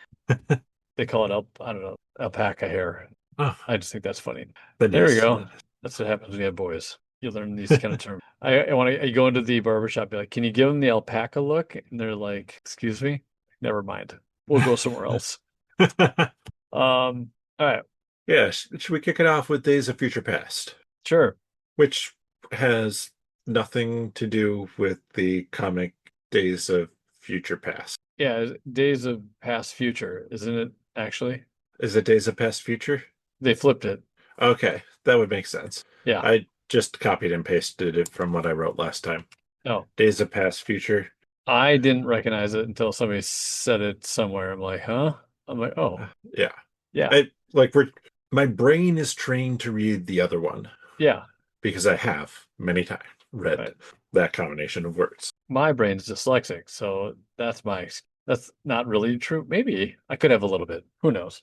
[SPEAKER 2] They call it I don't know, alpaca hair.
[SPEAKER 1] Oh,
[SPEAKER 2] I just think that's funny.
[SPEAKER 1] that
[SPEAKER 2] There we
[SPEAKER 1] is.
[SPEAKER 2] go. That's what happens when you have boys. You learn these kind of terms. I want to, you go into the barbershop, be like, can you give them the alpaca look? And they're like, excuse me? Never mind. We'll go somewhere else. All right,
[SPEAKER 1] Yes. Should we kick it off with Days of Future Past,
[SPEAKER 2] sure.
[SPEAKER 1] which has nothing to do with the comic Days of Future Past?
[SPEAKER 2] Yeah, Days of Past Future, isn't it actually?
[SPEAKER 1] Is it Days of Past Future?
[SPEAKER 2] They flipped it.
[SPEAKER 1] Okay, that would make sense.
[SPEAKER 2] Yeah.
[SPEAKER 1] I just copied and pasted it from what I wrote last time.
[SPEAKER 2] Oh,
[SPEAKER 1] Days of Past Future.
[SPEAKER 2] I didn't recognize it until somebody said it somewhere. I'm like, huh? I'm like, oh,
[SPEAKER 1] Yeah.
[SPEAKER 2] yeah,
[SPEAKER 1] I like we're my brain is trained to read the other one
[SPEAKER 2] yeah.
[SPEAKER 1] because I have many times read
[SPEAKER 2] Right.
[SPEAKER 1] that combination of words.
[SPEAKER 2] My brain's dyslexic, so that's not really true. Maybe I could have a little bit. Who knows?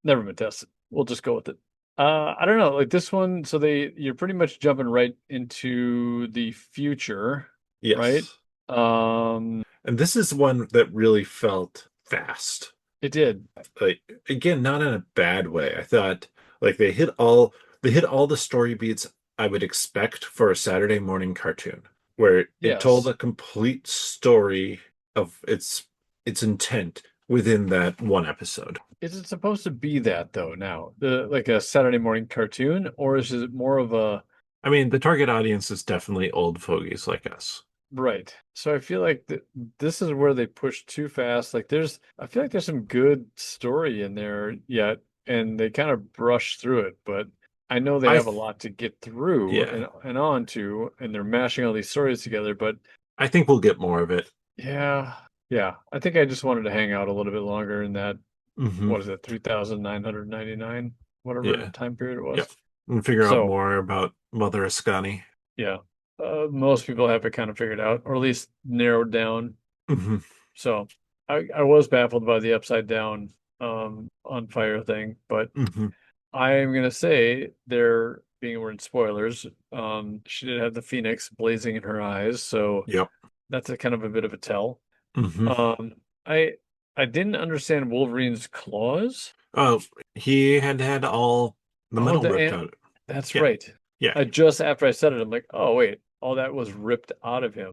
[SPEAKER 2] Never been tested. We'll just go with it. I don't know. Like this one, so you're pretty much jumping right into the future, right?
[SPEAKER 1] Yes.
[SPEAKER 2] Um,
[SPEAKER 1] And this is one that really felt fast.
[SPEAKER 2] it did.
[SPEAKER 1] Like again, not in a bad way. I thought like they hit all the story beats I would expect for a Saturday morning cartoon, where it told
[SPEAKER 2] Yes.
[SPEAKER 1] a complete story of its intent within that one episode.
[SPEAKER 2] Is it supposed to be that though now? The like a Saturday morning cartoon, or is it more of a
[SPEAKER 1] I mean, the target audience is definitely old fogies like us.
[SPEAKER 2] right? So I feel like this is where they push too fast. I feel like there's some good story in there yet, and they kind of brush through it. But I know they
[SPEAKER 1] I
[SPEAKER 2] have a
[SPEAKER 1] th
[SPEAKER 2] lot to get through
[SPEAKER 1] yeah,
[SPEAKER 2] and on to, and they're mashing all these stories together. But
[SPEAKER 1] I think we'll get more of it.
[SPEAKER 2] yeah, yeah, I think I just wanted to hang out a little bit longer in that.
[SPEAKER 1] Hmm.
[SPEAKER 2] What is it, 3,999, whatever
[SPEAKER 1] Yeah,
[SPEAKER 2] time period it
[SPEAKER 1] yeah,
[SPEAKER 2] was.
[SPEAKER 1] and figure out
[SPEAKER 2] So.
[SPEAKER 1] more about Mother Ascani.
[SPEAKER 2] Yeah. Most people have it kind of figured out, or at least narrowed down.
[SPEAKER 1] Hmm.
[SPEAKER 2] So I was baffled by the upside down on fire thing, but
[SPEAKER 1] Hmm.
[SPEAKER 2] I am gonna say there being we're in spoilers, she did have the phoenix blazing in her eyes, so
[SPEAKER 1] Yep.
[SPEAKER 2] that's a kind of a bit of a tell.
[SPEAKER 1] Hmm.
[SPEAKER 2] Um I I didn't understand Wolverine's claws.
[SPEAKER 1] Oh, he had all the
[SPEAKER 2] Oh,
[SPEAKER 1] metal ripped out.
[SPEAKER 2] that's
[SPEAKER 1] Yeah,
[SPEAKER 2] right.
[SPEAKER 1] yeah.
[SPEAKER 2] Just after I said it, I'm like, oh wait, all that was ripped out of him.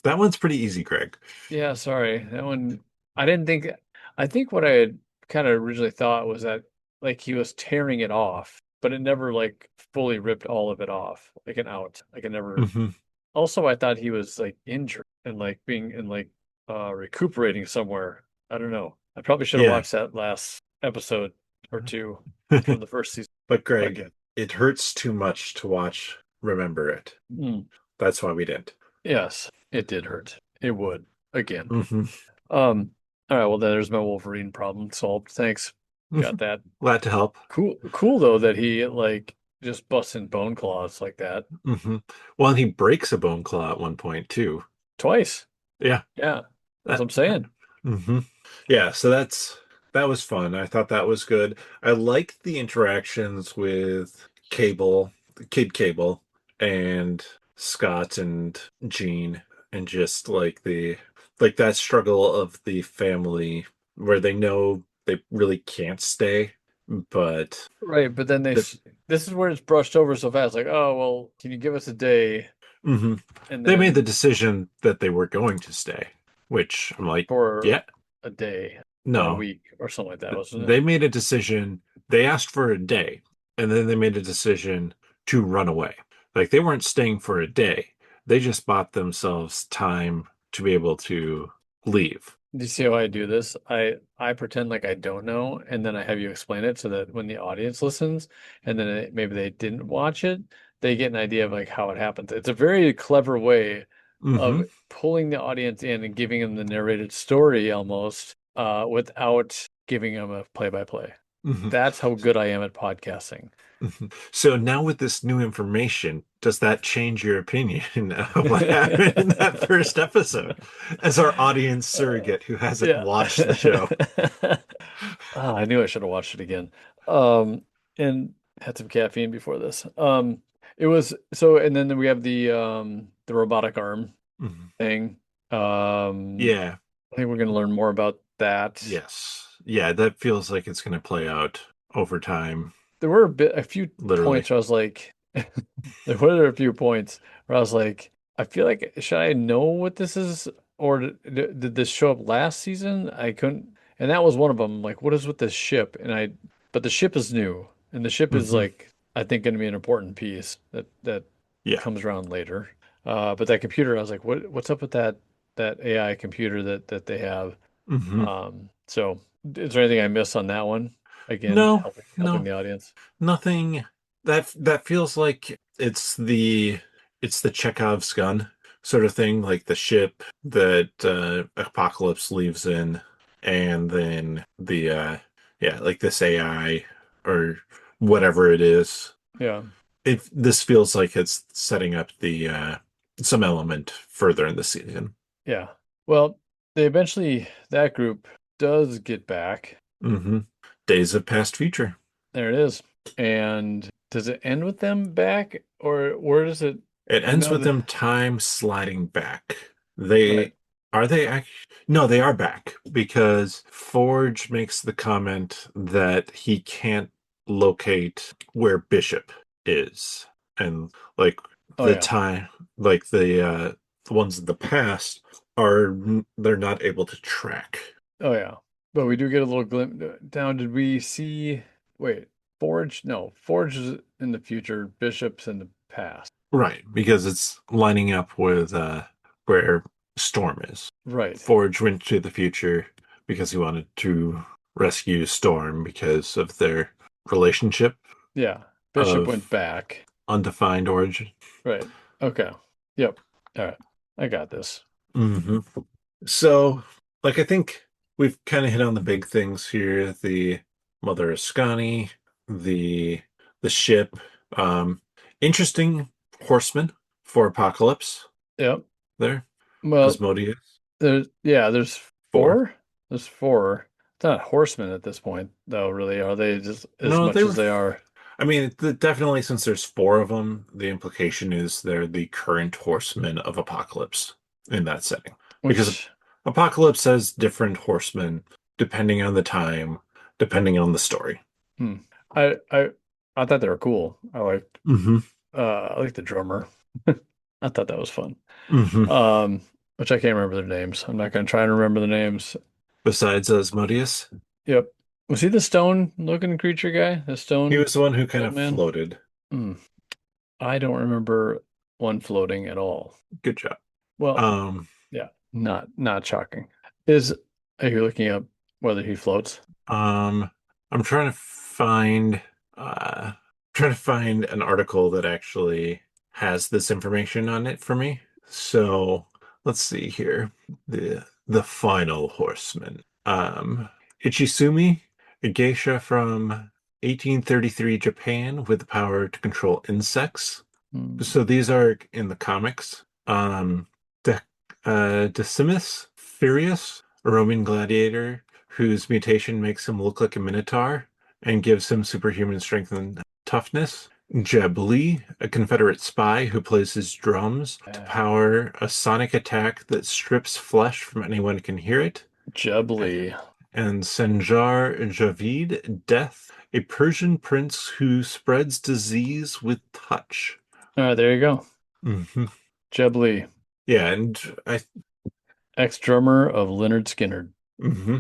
[SPEAKER 1] That one's pretty easy, Craig.
[SPEAKER 2] Yeah, sorry. That one, I didn't think, I think what I had kind of originally thought was that like he was tearing it off, but it never like fully ripped all of it off, like an out. Like it never,
[SPEAKER 1] Hmm.
[SPEAKER 2] also I thought he was like injured and like being and like recuperating somewhere. I don't know. I probably should have
[SPEAKER 1] Yeah.
[SPEAKER 2] watched that last episode or two from the first season
[SPEAKER 1] But Greg,
[SPEAKER 2] again.
[SPEAKER 1] it hurts too much to watch Remember It.
[SPEAKER 2] Mm,
[SPEAKER 1] That's why we didn't.
[SPEAKER 2] yes, it did hurt. It would again.
[SPEAKER 1] Hmm.
[SPEAKER 2] Um, all right, well, there's my Wolverine problem solved. Thanks. Got
[SPEAKER 1] Hmm.
[SPEAKER 2] that.
[SPEAKER 1] Glad to help.
[SPEAKER 2] Cool though that he like just busts in bone claws like that
[SPEAKER 1] Hmm. Well, and he breaks a bone claw at one point too.
[SPEAKER 2] twice.
[SPEAKER 1] Yeah.
[SPEAKER 2] Yeah, that's what
[SPEAKER 1] That.
[SPEAKER 2] I'm saying.
[SPEAKER 1] Hmm. Yeah. So that was fun. I thought that was good. I liked the interactions with Cable, Kid Cable, and Scott and Jean, and just like that struggle of the family where they know they really can't stay, but
[SPEAKER 2] Right, but then
[SPEAKER 1] that.
[SPEAKER 2] this is where it's brushed over so fast. Like, oh well, can you give us a day
[SPEAKER 1] Hmm.
[SPEAKER 2] and
[SPEAKER 1] They made the
[SPEAKER 2] then
[SPEAKER 1] decision that they were going to stay, which I'm like,
[SPEAKER 2] for
[SPEAKER 1] yeah,
[SPEAKER 2] a day or a
[SPEAKER 1] no.
[SPEAKER 2] week or something like that, wasn't it?
[SPEAKER 1] They made a decision. They asked for a day, and then they made a decision to run away. Like they weren't staying for a day. They just bought themselves time to be able to leave.
[SPEAKER 2] Do you see how I do this? I pretend like I don't know, and then I have you explain it so that when the audience listens, and then maybe they didn't watch it, they get an idea of like how it happens. It's a very clever way of
[SPEAKER 1] Hmm.
[SPEAKER 2] pulling the audience in and giving them the narrated story almost, without giving them a play-by-play.
[SPEAKER 1] Hmm.
[SPEAKER 2] That's how good I am at podcasting.
[SPEAKER 1] Hmm. So now with this new information, does that change your opinion of what happened in that first episode as our audience
[SPEAKER 2] Uh,
[SPEAKER 1] surrogate who hasn't
[SPEAKER 2] yeah.
[SPEAKER 1] watched the show?
[SPEAKER 2] Ah, I knew I should have watched it again. And had some caffeine before this. It was so, and then we have the robotic arm
[SPEAKER 1] Mhm.
[SPEAKER 2] thing. Um,
[SPEAKER 1] Yeah.
[SPEAKER 2] I think we're gonna learn more about that.
[SPEAKER 1] Yes. Yeah, that feels like it's going to play out over time,
[SPEAKER 2] There were a few
[SPEAKER 1] literally.
[SPEAKER 2] points where I was like, there were a few points where I was like, I feel like should I know what this is, or did this show up last season? I couldn't, and that was one of them. Like, what is with this ship? But the ship is new, and the ship is
[SPEAKER 1] Hmm.
[SPEAKER 2] like, I think, going to be an important piece that
[SPEAKER 1] Yeah.
[SPEAKER 2] comes around later. But that computer, I was like, what's up with that AI computer that they have?
[SPEAKER 1] Hmm.
[SPEAKER 2] So is there anything I missed on that one? Again,
[SPEAKER 1] No,
[SPEAKER 2] helping
[SPEAKER 1] no,
[SPEAKER 2] the audience.
[SPEAKER 1] nothing. That feels like it's the Chekhov's gun sort of thing, like the ship that Apocalypse leaves in, and then the yeah, like this AI or whatever it is.
[SPEAKER 2] Yeah.
[SPEAKER 1] This feels like it's setting up the some element further in the season.
[SPEAKER 2] Yeah. Well, they eventually, that group does get back.
[SPEAKER 1] Hmm. Days of Past Future.
[SPEAKER 2] There it is. And does it end with them back, or where does it?
[SPEAKER 1] It
[SPEAKER 2] I
[SPEAKER 1] ends
[SPEAKER 2] know
[SPEAKER 1] with
[SPEAKER 2] that,
[SPEAKER 1] them time sliding back.
[SPEAKER 2] right.
[SPEAKER 1] They act no, they are back because Forge makes the comment that he can't locate where Bishop is. And like
[SPEAKER 2] Oh,
[SPEAKER 1] the
[SPEAKER 2] yeah.
[SPEAKER 1] time like the ones in the past are they're not able to track.
[SPEAKER 2] Oh, yeah. But we do get a little glimpse down. Did we see, wait, Forge? No, Forge is in the future, Bishop's in the past.
[SPEAKER 1] Right, because it's lining up with where Storm is.
[SPEAKER 2] Right.
[SPEAKER 1] Forge went to the future because he wanted to rescue Storm because of their relationship
[SPEAKER 2] Yeah. Bishop went
[SPEAKER 1] of
[SPEAKER 2] back.
[SPEAKER 1] undefined origin.
[SPEAKER 2] Right. Okay. Yep. All right. I got this.
[SPEAKER 1] Hmm. So, like, I think we've kind of hit on the big things here: the Mother Ascani, the the ship. Um, Interesting horseman for Apocalypse
[SPEAKER 2] Yep.
[SPEAKER 1] there.
[SPEAKER 2] Well,
[SPEAKER 1] Asmodeus.
[SPEAKER 2] there's
[SPEAKER 1] Four.
[SPEAKER 2] four. There's four. It's not horsemen at this point, though, really. Are they just as
[SPEAKER 1] No,
[SPEAKER 2] much
[SPEAKER 1] they
[SPEAKER 2] as
[SPEAKER 1] were.
[SPEAKER 2] they are?
[SPEAKER 1] I mean, definitely since there's four of them, the implication is they're the current horsemen of Apocalypse in that setting. Because
[SPEAKER 2] Which
[SPEAKER 1] Apocalypse has different horsemen depending on the time, depending on the story.
[SPEAKER 2] hmm, I I I thought they were cool.
[SPEAKER 1] Hmm.
[SPEAKER 2] I like the drummer. I thought that was fun.
[SPEAKER 1] Hmm.
[SPEAKER 2] Um, which I can't remember their names. I'm not gonna try and remember the names.
[SPEAKER 1] Besides Asmodeus,
[SPEAKER 2] Yep. Was he the stone looking creature guy? The
[SPEAKER 1] he
[SPEAKER 2] stone
[SPEAKER 1] was the one who kind
[SPEAKER 2] stone
[SPEAKER 1] of
[SPEAKER 2] man?
[SPEAKER 1] floated.
[SPEAKER 2] Hmm. I don't remember one floating at all.
[SPEAKER 1] Good job.
[SPEAKER 2] Well,
[SPEAKER 1] Um,
[SPEAKER 2] yeah, not shocking. Is Are you looking up whether he floats?
[SPEAKER 1] um, I'm uh, trying to find an article that actually has this information on it for me. So let's see here. The final horseman. Ichisumi, a geisha from 1833 Japan with the power to control insects.
[SPEAKER 2] Hmm.
[SPEAKER 1] So these are in the comics. De Decimus Furious, a Roman gladiator whose mutation makes him look like a minotaur and gives him superhuman strength and toughness. Jeb Lee, a Confederate spy who plays his drums to
[SPEAKER 2] Uh,
[SPEAKER 1] power a sonic attack that strips flesh from anyone who can hear it.
[SPEAKER 2] Jubilee.
[SPEAKER 1] And Senjar Javid, Death, a Persian prince who spreads disease with touch.
[SPEAKER 2] All right, there you go.
[SPEAKER 1] Hmm.
[SPEAKER 2] Jubilee,
[SPEAKER 1] Yeah, and I
[SPEAKER 2] ex-drummer of Leonard Skinner.
[SPEAKER 1] hmm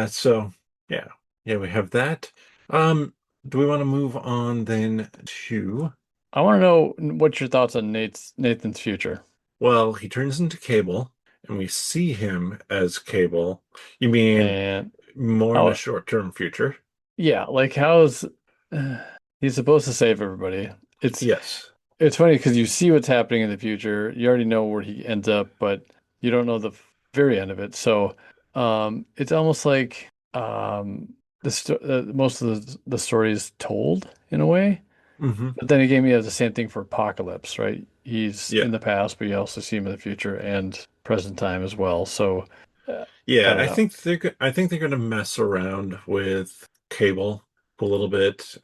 [SPEAKER 1] so yeah. Yeah, we have that. Um, do we want to move on then to,
[SPEAKER 2] I want to know what's your thoughts on Nathan's future.
[SPEAKER 1] well, he turns into Cable and we see him as Cable. You mean
[SPEAKER 2] And
[SPEAKER 1] more in the
[SPEAKER 2] how,
[SPEAKER 1] short-term future?
[SPEAKER 2] yeah, like how's he's supposed to save everybody. It's
[SPEAKER 1] Yes.
[SPEAKER 2] it's funny because you see what's happening in the future. You already know where he ends up, but you don't know the very end of it. So, it's almost like most of the story is told in a way.
[SPEAKER 1] Hmm.
[SPEAKER 2] But then again, he has the same thing for Apocalypse, right? He's
[SPEAKER 1] Yeah.
[SPEAKER 2] in the past, but you also see him in the future and present time as well. So, I
[SPEAKER 1] Yeah,
[SPEAKER 2] don't know.
[SPEAKER 1] I think they're gonna mess around with Cable a little bit,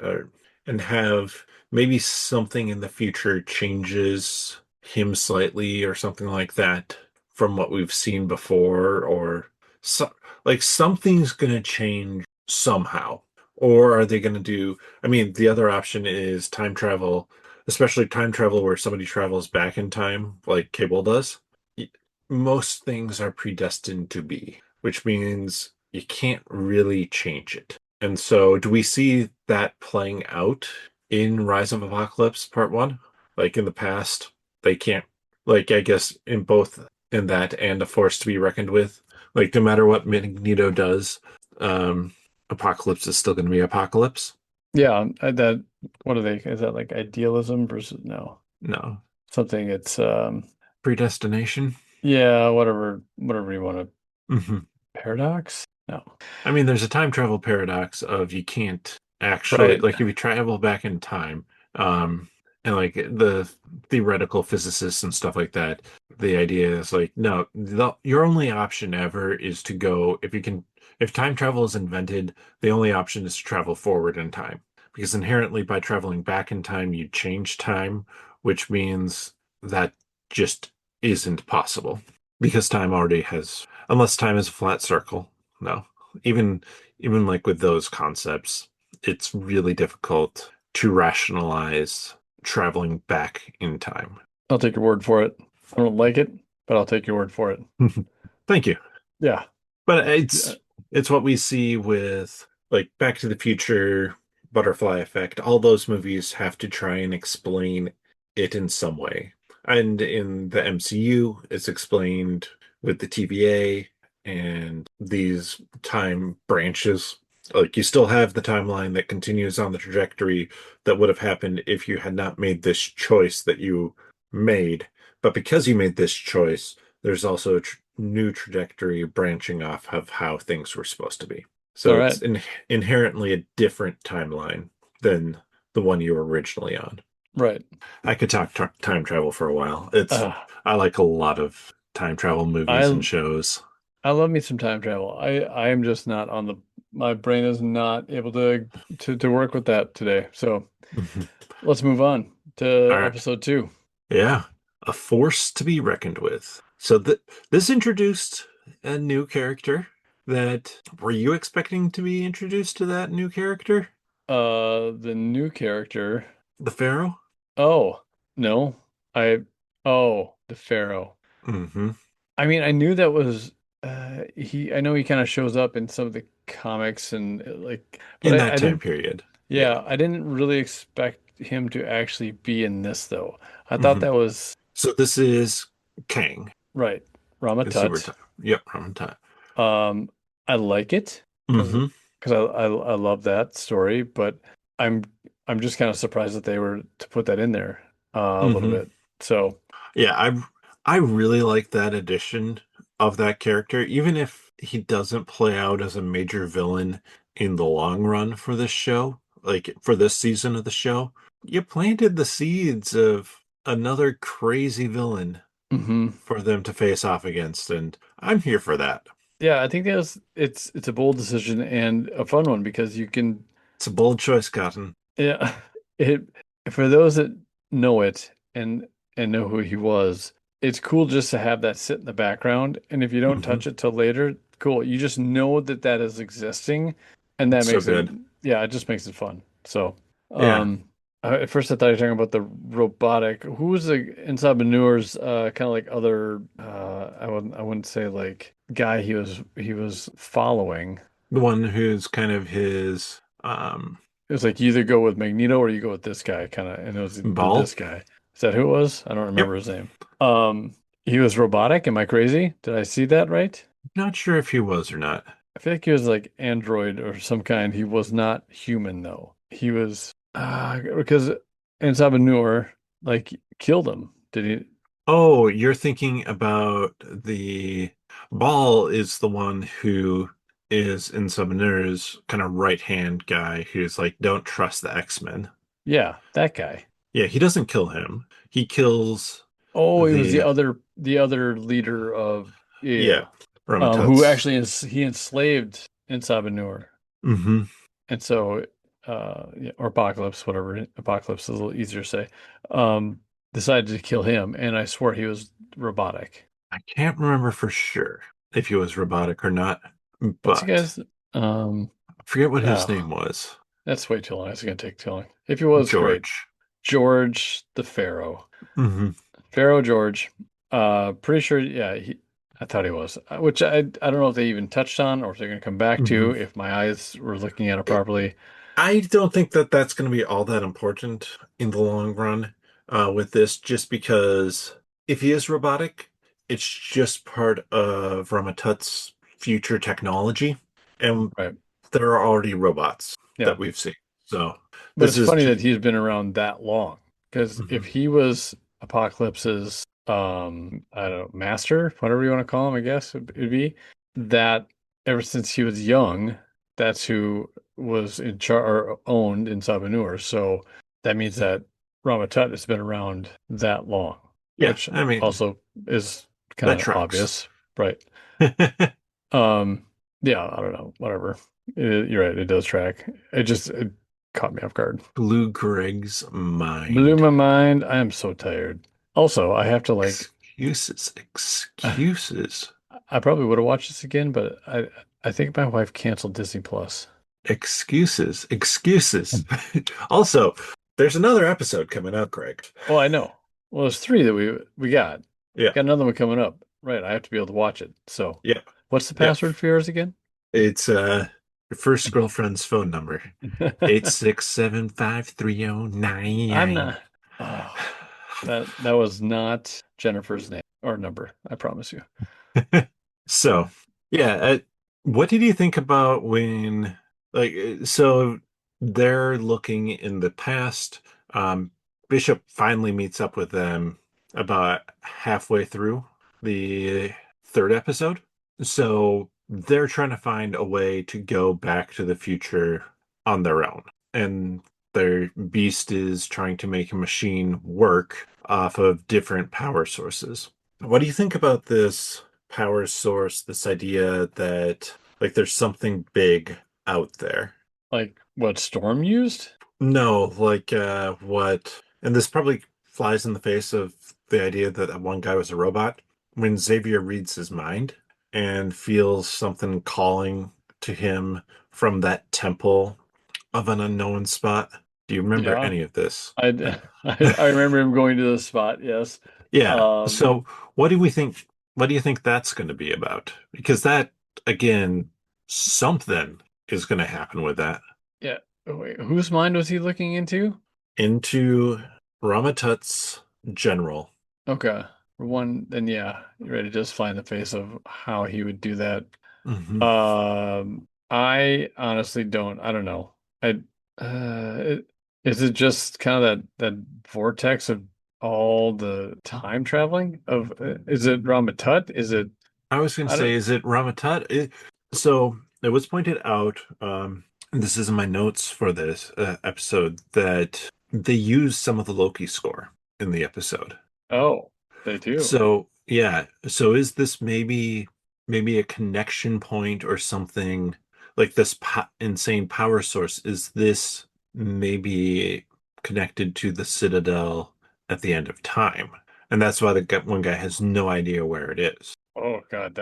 [SPEAKER 1] and have maybe something in the future changes him slightly or something like that from what we've seen before, or so, like something's going to change somehow. Or are they going to do, I mean, the other option is time travel, especially time travel where somebody travels back in time, like Cable does. Y- Most things are predestined to be, which means you can't really change it. And so, do we see that playing out in Rise of Apocalypse Part 1? Like in the past, they can't, like, I guess in both in that and A Force to be Reckoned with, like, no matter what Magneto does, um, Apocalypse is still going to be Apocalypse.
[SPEAKER 2] Yeah, that what are they? Is that like idealism versus no
[SPEAKER 1] No.
[SPEAKER 2] something? It's
[SPEAKER 1] Predestination?
[SPEAKER 2] yeah, whatever you want to
[SPEAKER 1] Hmm.
[SPEAKER 2] paradox. No,
[SPEAKER 1] I mean, there's a time travel paradox of you can't actually,
[SPEAKER 2] right.
[SPEAKER 1] like, if you travel back in time, um, and like the theoretical physicists and stuff like that, the idea is like, no, your only option ever is to go, if you can, if time travel is invented, the only option is to travel forward in time. Because inherently, by traveling back in time, you change time, which means that just isn't possible. Because time already has, unless time is a flat circle. No even even like with those concepts, it's really difficult to rationalize traveling back in time.
[SPEAKER 2] I'll take your word for it. I don't like it, but I'll take your word for it.
[SPEAKER 1] Thank you.
[SPEAKER 2] Yeah.
[SPEAKER 1] But
[SPEAKER 2] Yeah.
[SPEAKER 1] it's what we see with like Back to the Future, Butterfly Effect. All those movies have to try and explain it in some way. And in the MCU, it's explained with the TVA and these time branches. Like you still have the timeline that continues on the trajectory that would have happened if you had not made this choice that you made. But because you made this choice, there's also a new trajectory branching off of how things were supposed to be.
[SPEAKER 2] All
[SPEAKER 1] So it's
[SPEAKER 2] right.
[SPEAKER 1] inherently a different timeline than the one you were originally on.
[SPEAKER 2] Right.
[SPEAKER 1] I could talk time travel for a while.
[SPEAKER 2] Uh,
[SPEAKER 1] I like a lot of time travel movies
[SPEAKER 2] I
[SPEAKER 1] and shows.
[SPEAKER 2] I love me some time travel. I am just not on the my brain is not able to work with that today. So let's move on to
[SPEAKER 1] All right.
[SPEAKER 2] episode two.
[SPEAKER 1] Yeah. A force to be reckoned with. So this introduced a new character that were you expecting to be introduced to that new character?
[SPEAKER 2] The new character.
[SPEAKER 1] The Pharaoh?
[SPEAKER 2] Oh, no. I the Pharaoh.
[SPEAKER 1] Hmm.
[SPEAKER 2] I mean, I knew that was I know he kind of shows up in some of the comics and like but
[SPEAKER 1] In that
[SPEAKER 2] I
[SPEAKER 1] time
[SPEAKER 2] didn't
[SPEAKER 1] period. Yeah.
[SPEAKER 2] yeah, I didn't really expect him to actually be in this though. I thought
[SPEAKER 1] Hmm.
[SPEAKER 2] that was
[SPEAKER 1] So this is Kang.
[SPEAKER 2] right.
[SPEAKER 1] Is who we're
[SPEAKER 2] Ramatut.
[SPEAKER 1] talking. Yep, Ramontai.
[SPEAKER 2] Um, I like it because
[SPEAKER 1] Hmm.
[SPEAKER 2] I love that story, but I'm I'm just kind of surprised that they were to put that in there a little
[SPEAKER 1] Hmm.
[SPEAKER 2] bit. So,
[SPEAKER 1] Yeah, I really like that addition of that character, even if he doesn't play out as a major villain in the long run for this show, like for this season of the show. You planted the seeds of another crazy villain
[SPEAKER 2] mhm.
[SPEAKER 1] for them to face off against, and I'm here for that.
[SPEAKER 2] Yeah, I think it's a bold decision and a fun one because you can
[SPEAKER 1] It's a bold choice, Cotton.
[SPEAKER 2] yeah it for those that know it and know who he was, it's cool just to have that sit in the background. And if you don't
[SPEAKER 1] Hmm.
[SPEAKER 2] touch it till later, cool. You just know that that is existing, and that
[SPEAKER 1] It's so
[SPEAKER 2] makes it
[SPEAKER 1] good.
[SPEAKER 2] yeah, it just makes it fun. So,
[SPEAKER 1] Yeah.
[SPEAKER 2] um, at first I thought you were talking about the robotic. Who was the inside Manure's kind of like other I wouldn't say like guy he was following.
[SPEAKER 1] The one who's kind of his
[SPEAKER 2] It was like you either go with Magneto or you go with this guy, kind of, and it was
[SPEAKER 1] ball.
[SPEAKER 2] this guy. Is that who it was? I don't
[SPEAKER 1] Yep.
[SPEAKER 2] remember his name. He was robotic. Am I crazy? Did I see that right?
[SPEAKER 1] Not sure if he was or not.
[SPEAKER 2] I feel like he was like android or some kind. He was not human though. He was because Sabanur like killed him. Did he?
[SPEAKER 1] Oh, you're thinking about the ball is the one who is in Summoner's kind of right hand guy who's like, don't trust the X-Men.
[SPEAKER 2] Yeah, that guy.
[SPEAKER 1] Yeah, he doesn't kill him. He kills
[SPEAKER 2] Oh, he was
[SPEAKER 1] the
[SPEAKER 2] the other leader of
[SPEAKER 1] yeah,
[SPEAKER 2] yeah. Who
[SPEAKER 1] Ramatut's.
[SPEAKER 2] actually is he enslaved Sabanur.
[SPEAKER 1] Hmm.
[SPEAKER 2] And so, yeah, or Apocalypse, whatever. Apocalypse is a little easier to say. Um, decided to kill him, and I swore he was robotic.
[SPEAKER 1] I can't remember for sure if he was robotic or not,
[SPEAKER 2] What's the
[SPEAKER 1] but
[SPEAKER 2] guy's? Um,
[SPEAKER 1] I forget what his
[SPEAKER 2] oh,
[SPEAKER 1] name was.
[SPEAKER 2] that's way too long. It's gonna take too long. If he was great,
[SPEAKER 1] George.
[SPEAKER 2] George the Pharaoh,
[SPEAKER 1] Hmm.
[SPEAKER 2] Pharaoh George. Pretty sure. Yeah, I thought he was. Which I don't know if they even touched on, or if they're gonna come back
[SPEAKER 1] Hmm.
[SPEAKER 2] to. If my eyes were looking at it properly.
[SPEAKER 1] I don't think that that's going to be all that important in the long run with this, just because if he is robotic, it's just part of Ramatut's future technology, and
[SPEAKER 2] Right.
[SPEAKER 1] there are already robots
[SPEAKER 2] Yeah.
[SPEAKER 1] that we've seen. So
[SPEAKER 2] But
[SPEAKER 1] this
[SPEAKER 2] it's
[SPEAKER 1] is
[SPEAKER 2] funny
[SPEAKER 1] just.
[SPEAKER 2] that he's been around that long. Because if
[SPEAKER 1] Mhm.
[SPEAKER 2] he was Apocalypse's, I don't know, master, whatever you want to call him, I guess it'd be, that ever since he was young, that's who was in charge or owned in Sabanur. So that means that Ramatut has been around that long,
[SPEAKER 1] Yeah,
[SPEAKER 2] which
[SPEAKER 1] I mean,
[SPEAKER 2] also is
[SPEAKER 1] that
[SPEAKER 2] kind of
[SPEAKER 1] tracks.
[SPEAKER 2] obvious, right? Um, yeah, I don't know, whatever. You're right, it does track. It caught me off guard.
[SPEAKER 1] Blue Greg's
[SPEAKER 2] Blew
[SPEAKER 1] mind.
[SPEAKER 2] my mind. I am so tired. Also, I have to like
[SPEAKER 1] Excuses,
[SPEAKER 2] I
[SPEAKER 1] excuses,
[SPEAKER 2] probably would have watched this again, but I think my wife canceled Disney Plus.
[SPEAKER 1] excuses, excuses. Also, there's another episode coming out, Greg.
[SPEAKER 2] Oh, I know. Well, there's three that we got.
[SPEAKER 1] Yeah,
[SPEAKER 2] Got another one coming up. Right, I have to be able to watch it. So,
[SPEAKER 1] yeah,
[SPEAKER 2] what's the
[SPEAKER 1] yeah.
[SPEAKER 2] password for yours again?
[SPEAKER 1] It's your first girlfriend's phone number. 8675309.
[SPEAKER 2] I'm not. Oh, that was not Jennifer's name or number. I promise you.
[SPEAKER 1] So, yeah, what did you think about when, like, so they're looking in the past. Um, Bishop finally meets up with them about halfway through the third episode. So they're trying to find a way to go back to the future on their own. And their beast is trying to make a machine work off of different power sources. What do you think about this power source, this idea that like there's something big out there?
[SPEAKER 2] Like what Storm used?
[SPEAKER 1] No, like what, and this probably flies in the face of the idea that that one guy was a robot. When Xavier reads his mind and feels something calling to him from that temple of an unknown spot. Do you remember
[SPEAKER 2] Yeah.
[SPEAKER 1] any of this?
[SPEAKER 2] I remember him going to the spot, yes.
[SPEAKER 1] Yeah.
[SPEAKER 2] Um,
[SPEAKER 1] So what do we think? What do you think that's going to be about? Because that, again, something is going to happen with that.
[SPEAKER 2] yeah. Wait, whose mind was he looking into?
[SPEAKER 1] Into Ramatut's general.
[SPEAKER 2] Okay. For one, then yeah, you're ready to just fly in the face of how he would do that.
[SPEAKER 1] Hmm.
[SPEAKER 2] I honestly I don't know. Is it just kind of that vortex of all the time traveling of is it Ramatut? Is it
[SPEAKER 1] I was going to
[SPEAKER 2] I
[SPEAKER 1] say,
[SPEAKER 2] don't
[SPEAKER 1] is it Ramatut? So it was pointed out, and this is in my notes for this episode, that they used some of the Loki score in the episode.
[SPEAKER 2] oh, they do.
[SPEAKER 1] So yeah, so is this maybe a connection point or something like this insane power source? Is this maybe connected to the Citadel at the end of time? And that's why one guy has no idea where it is.
[SPEAKER 2] Oh God,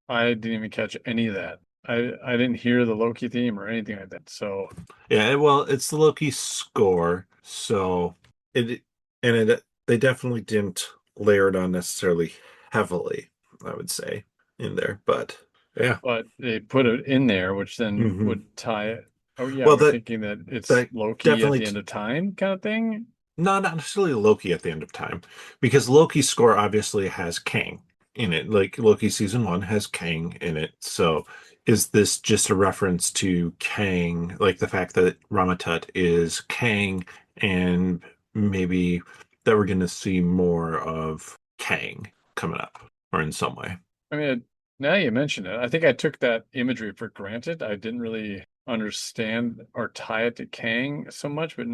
[SPEAKER 2] I didn't even catch any of that. I didn't hear the Loki theme or anything like that. So,
[SPEAKER 1] Yeah, well, it's the Loki score, so it and it they definitely didn't layer it on necessarily heavily, I would say, in there. But yeah.
[SPEAKER 2] but they put it in there, which then
[SPEAKER 1] Hmm.
[SPEAKER 2] would tie it. Oh yeah,
[SPEAKER 1] Well,
[SPEAKER 2] we're
[SPEAKER 1] that
[SPEAKER 2] thinking that it's
[SPEAKER 1] that
[SPEAKER 2] Loki at
[SPEAKER 1] definitely
[SPEAKER 2] the end of time kind of thing.
[SPEAKER 1] no, not necessarily Loki at the end of time, because Loki's score obviously has Kang in it. Like Loki season one has Kang in it. So is this just a reference to Kang, like the fact that Ramatut is Kang, and maybe that we're going to see more of Kang coming up, or in some way?
[SPEAKER 2] I mean, now you mention it, I think I took that imagery for granted. I didn't really understand or tie it to Kang so much, but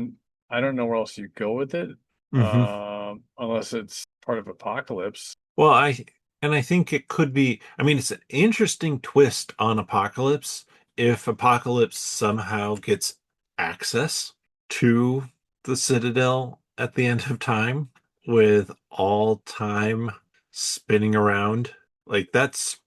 [SPEAKER 2] I don't know where else you go with it,
[SPEAKER 1] Hmm.
[SPEAKER 2] unless it's part of Apocalypse.
[SPEAKER 1] Well, I think it could be. I mean, it's an interesting twist on Apocalypse if Apocalypse somehow gets access to the Citadel at the end of time with all time spinning around. Like that's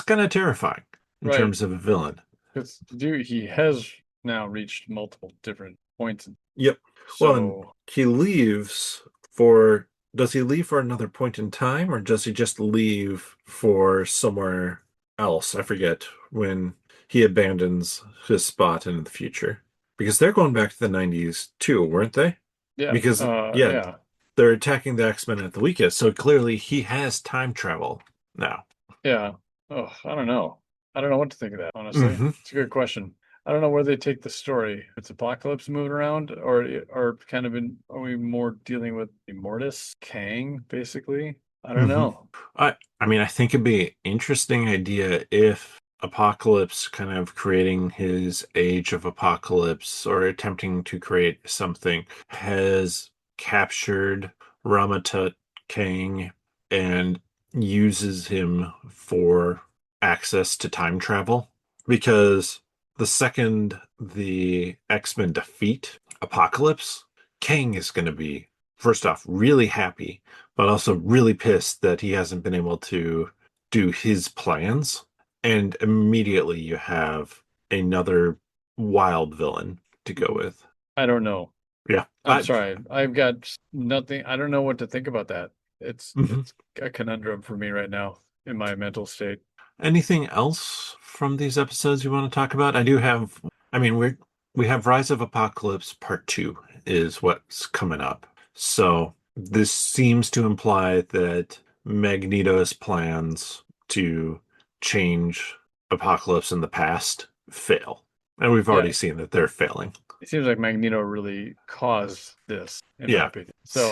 [SPEAKER 1] kind of terrifying in
[SPEAKER 2] Right.
[SPEAKER 1] terms of a villain.
[SPEAKER 2] Because dude, he has now reached multiple different points.
[SPEAKER 1] Yep. Well, and
[SPEAKER 2] So
[SPEAKER 1] he leaves for, does he leave for another point in time or does he just leave for somewhere else? I forget when he abandons his spot in the future. Because they're going back to the 90s too, weren't they?
[SPEAKER 2] yeah,
[SPEAKER 1] Because, yeah,
[SPEAKER 2] yeah,
[SPEAKER 1] they're attacking the X-Men at the weekend, so clearly he has time travel now.
[SPEAKER 2] yeah. Oh, I don't know. I don't know what to think of that, honestly.
[SPEAKER 1] Hmm.
[SPEAKER 2] It's a good question. I don't know where they take the story. It's Apocalypse moving around, or kind of are we more dealing with Immortus, Kang, basically? I don't
[SPEAKER 1] Hmm.
[SPEAKER 2] know.
[SPEAKER 1] I mean, I think it'd be an interesting idea if Apocalypse kind of creating his Age of Apocalypse or attempting to create something has captured Ramatut King and uses him for access to time travel. Because the second the X-Men defeat Apocalypse, Kang is going to be, first off, really happy but also really pissed that he hasn't been able to do his plans. And immediately you have another wild villain to go with.
[SPEAKER 2] I don't know.
[SPEAKER 1] Yeah.
[SPEAKER 2] I'm sorry. I've got nothing. I don't know what to think about that.
[SPEAKER 1] Mhm.
[SPEAKER 2] It's a conundrum for me right now in my mental state.
[SPEAKER 1] Anything else from these episodes you want to talk about? I do have, I mean, we have Rise of Apocalypse Part 2 is what's coming up. So this seems to imply that Magneto's plans to change Apocalypse in the past fail. And we've
[SPEAKER 2] Yeah,
[SPEAKER 1] already seen that they're failing.
[SPEAKER 2] it seems like Magneto really caused this, in my
[SPEAKER 1] Yeah,
[SPEAKER 2] opinion.
[SPEAKER 1] it's
[SPEAKER 2] So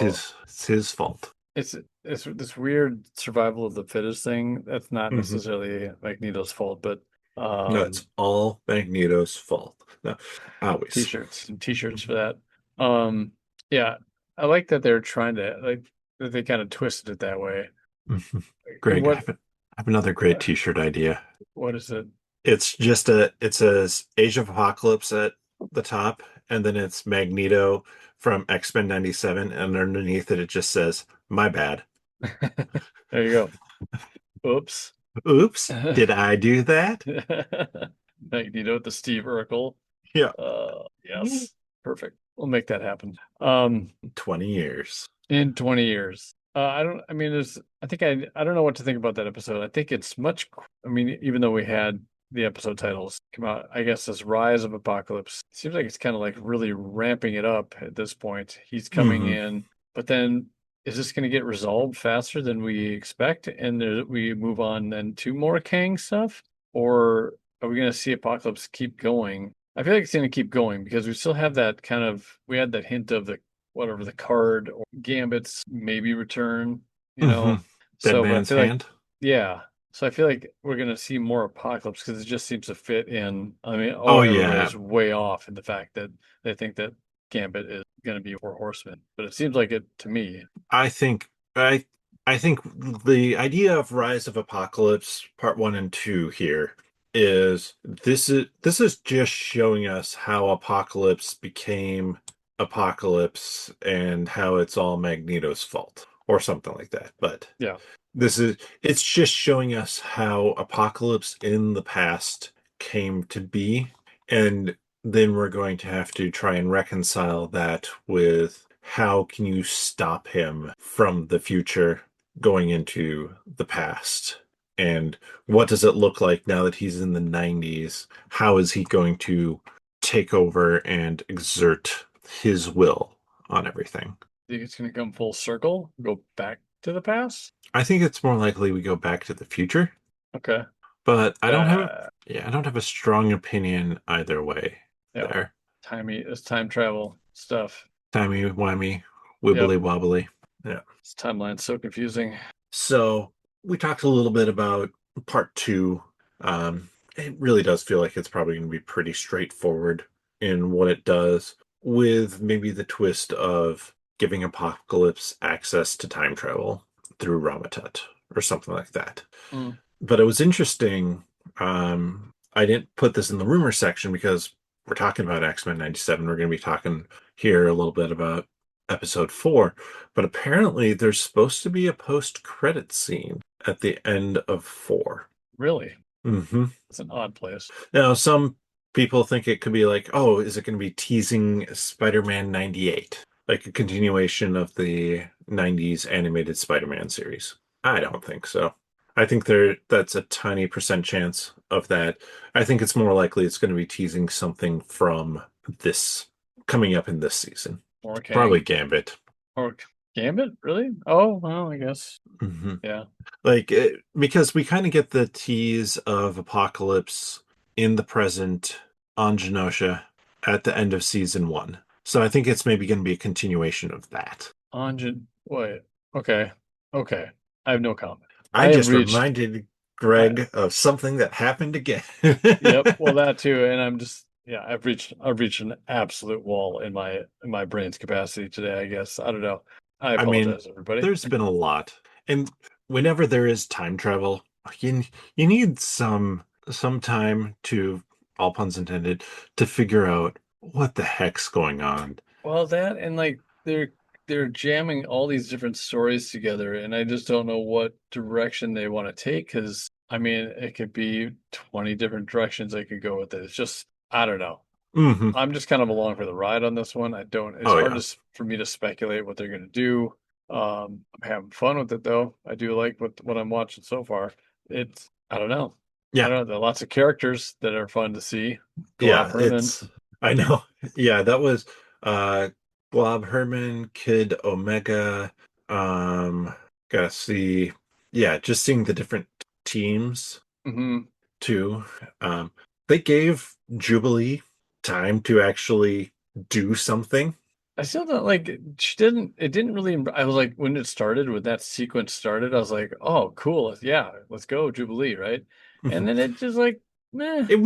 [SPEAKER 1] his fault.
[SPEAKER 2] it's it's this weird survival of the fittest thing. That's not
[SPEAKER 1] Hmm.
[SPEAKER 2] necessarily Magneto's fault, but
[SPEAKER 1] No, it's all Magneto's fault. No, always.
[SPEAKER 2] t-shirts for that. Um, yeah, I like that they're trying to like that they kind of twisted it that way.
[SPEAKER 1] Mhm.
[SPEAKER 2] And
[SPEAKER 1] Greg, I have another great t-shirt idea.
[SPEAKER 2] what is it?
[SPEAKER 1] It's just it says Age of Apocalypse at the top, and then it's Magneto from X-Men 97, and underneath it just says, "My bad."
[SPEAKER 2] There you go. Oops.
[SPEAKER 1] Oops, did I do that?
[SPEAKER 2] Magneto with the Steve Urkel.
[SPEAKER 1] Yeah.
[SPEAKER 2] Yes. Perfect. We'll make that happen.
[SPEAKER 1] 20 years.
[SPEAKER 2] In 20 years. I don't, I mean, I don't know what to think about that episode. I think it's I mean, even though we had the episode titles come out, I guess this Rise of Apocalypse seems like it's kind of like really ramping it up at this point. He's coming
[SPEAKER 1] Hmm.
[SPEAKER 2] in, but then is this going to get resolved faster than we expect? And we move on then to more Kang stuff? Or are we going to see Apocalypse keep going? I feel like it's going to keep going because we still have that we had that hint of the whatever the card or Gambit's maybe return, you
[SPEAKER 1] Hmm.
[SPEAKER 2] know.
[SPEAKER 1] Dead
[SPEAKER 2] So, but I
[SPEAKER 1] man's
[SPEAKER 2] feel like,
[SPEAKER 1] hand.
[SPEAKER 2] yeah. So I feel like we're gonna see more Apocalypse because it just seems to fit in. I mean,
[SPEAKER 1] Oh yeah.
[SPEAKER 2] everybody's way off in the fact that they think that Gambit is gonna be Four Horsemen, but it seems like it to me.
[SPEAKER 1] I think I I think the idea of Rise of Apocalypse Part 1 and 2 here is this is just showing us how Apocalypse became Apocalypse and how it's all Magneto's fault or something like that. But
[SPEAKER 2] Yeah,
[SPEAKER 1] it's just showing us how Apocalypse in the past came to be, and then we're going to have to try and reconcile that with how can you stop him from the future going into the past? And what does it look like now that he's in the 90s? How is he going to take over and exert his will on everything?
[SPEAKER 2] think it's gonna come full circle, go back to the past.
[SPEAKER 1] I think it's more likely we go back to the future,
[SPEAKER 2] Okay.
[SPEAKER 1] but
[SPEAKER 2] Uh,
[SPEAKER 1] I don't have a strong opinion either way
[SPEAKER 2] yeah.
[SPEAKER 1] there.
[SPEAKER 2] It's time travel stuff.
[SPEAKER 1] Timey wimey,
[SPEAKER 2] Yep.
[SPEAKER 1] wibbly wobbly. Yeah.
[SPEAKER 2] This timeline's so confusing.
[SPEAKER 1] So we talked a little bit about part two. It really does feel like it's probably going to be pretty straightforward in what it does, with maybe the twist of giving Apocalypse access to time travel through Ramatut or something like that.
[SPEAKER 2] Mm.
[SPEAKER 1] But it was interesting. I didn't put this in the rumor section because we're talking about X-Men 97. We're going to be talking here a little bit about episode 4, but apparently there's supposed to be a post-credit scene at the end of 4.
[SPEAKER 2] Really?
[SPEAKER 1] Mm-hmm.
[SPEAKER 2] It's an odd place.
[SPEAKER 1] Now, some people think it could be like, oh, is it going to be teasing Spider-Man 98? Like a continuation of the 90s animated Spider-Man series. I don't think so. I think that's a tiny percent chance of that. I think it's more likely it's going to be teasing something from this coming up in this season.
[SPEAKER 2] Or
[SPEAKER 1] Probably
[SPEAKER 2] Kang.
[SPEAKER 1] Gambit.
[SPEAKER 2] Or Gambit? Really? Oh, well, I guess.
[SPEAKER 1] Hmm.
[SPEAKER 2] Yeah.
[SPEAKER 1] Like, because we kind of get the tease of Apocalypse in the present on Genosha at the end of season 1. So I think it's maybe going to be a continuation of that.
[SPEAKER 2] Anjan. Wait. Okay. Okay. I have no comment.
[SPEAKER 1] I
[SPEAKER 2] I have
[SPEAKER 1] just
[SPEAKER 2] reached.
[SPEAKER 1] reminded
[SPEAKER 2] I,
[SPEAKER 1] Greg of something that happened again.
[SPEAKER 2] yep. Well, that too. And I'm just. Yeah. I've reached an absolute wall in my brain's capacity today. I guess. I don't know. I
[SPEAKER 1] I mean,
[SPEAKER 2] apologize, everybody.
[SPEAKER 1] there's been a lot. And whenever there is time travel, you need some time to, all puns intended, to figure out what the heck's going on.
[SPEAKER 2] Well, that and like they're jamming all these different stories together, and I just don't know what direction they want to take. Because I mean, it could be 20 different directions they could go with it. It's just I don't know.
[SPEAKER 1] Hmm.
[SPEAKER 2] I'm just kind of along for the ride on this one. I don't. It's
[SPEAKER 1] Oh
[SPEAKER 2] hard
[SPEAKER 1] yeah.
[SPEAKER 2] for me to speculate what they're going to do. I'm having fun with it though. I do like what I'm watching so far. It's I don't know. I
[SPEAKER 1] Yeah.
[SPEAKER 2] don't know. There are lots of characters that are fun to see. Glob
[SPEAKER 1] Yeah,
[SPEAKER 2] Herman.
[SPEAKER 1] it's I know. Yeah, that was uh Glob Herman, Kid Omega, um gotta see, yeah, just seeing the different teams
[SPEAKER 2] Hmm.
[SPEAKER 1] too. Um they gave Jubilee time to actually do something.
[SPEAKER 2] I still don't like she didn't it didn't really I was like when it started when that sequence started I was like oh cool yeah let's go Jubilee right and then it just like meh
[SPEAKER 1] It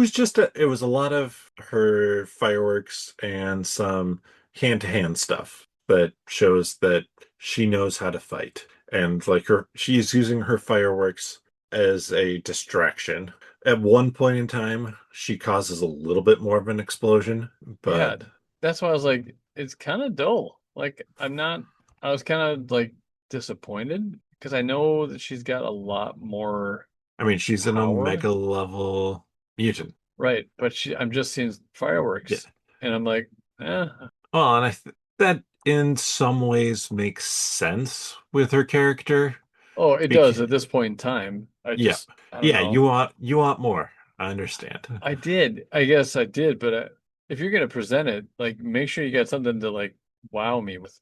[SPEAKER 1] was a lot of her fireworks and some hand-to-hand stuff that shows that she knows how to fight. And like she's using her fireworks as a distraction. At one point in time, she causes a little bit more of an explosion,
[SPEAKER 2] yeah
[SPEAKER 1] but
[SPEAKER 2] that's why I was like it's kind of dull like I'm not I was kind of like disappointed because I know that she's got a lot more
[SPEAKER 1] I mean, she's an
[SPEAKER 2] power
[SPEAKER 1] Omega level mutant.
[SPEAKER 2] right but I'm just seeing
[SPEAKER 1] Yeah.
[SPEAKER 2] fireworks and I'm like eh
[SPEAKER 1] Well, and that in some ways makes sense with her character.
[SPEAKER 2] oh it does
[SPEAKER 1] Because
[SPEAKER 2] at this point in time
[SPEAKER 1] yeah,
[SPEAKER 2] I don't
[SPEAKER 1] yeah,
[SPEAKER 2] know.
[SPEAKER 1] you want more. I understand.
[SPEAKER 2] I did. I guess I did, but if you're gonna present it, like make sure you got something to like wow me with.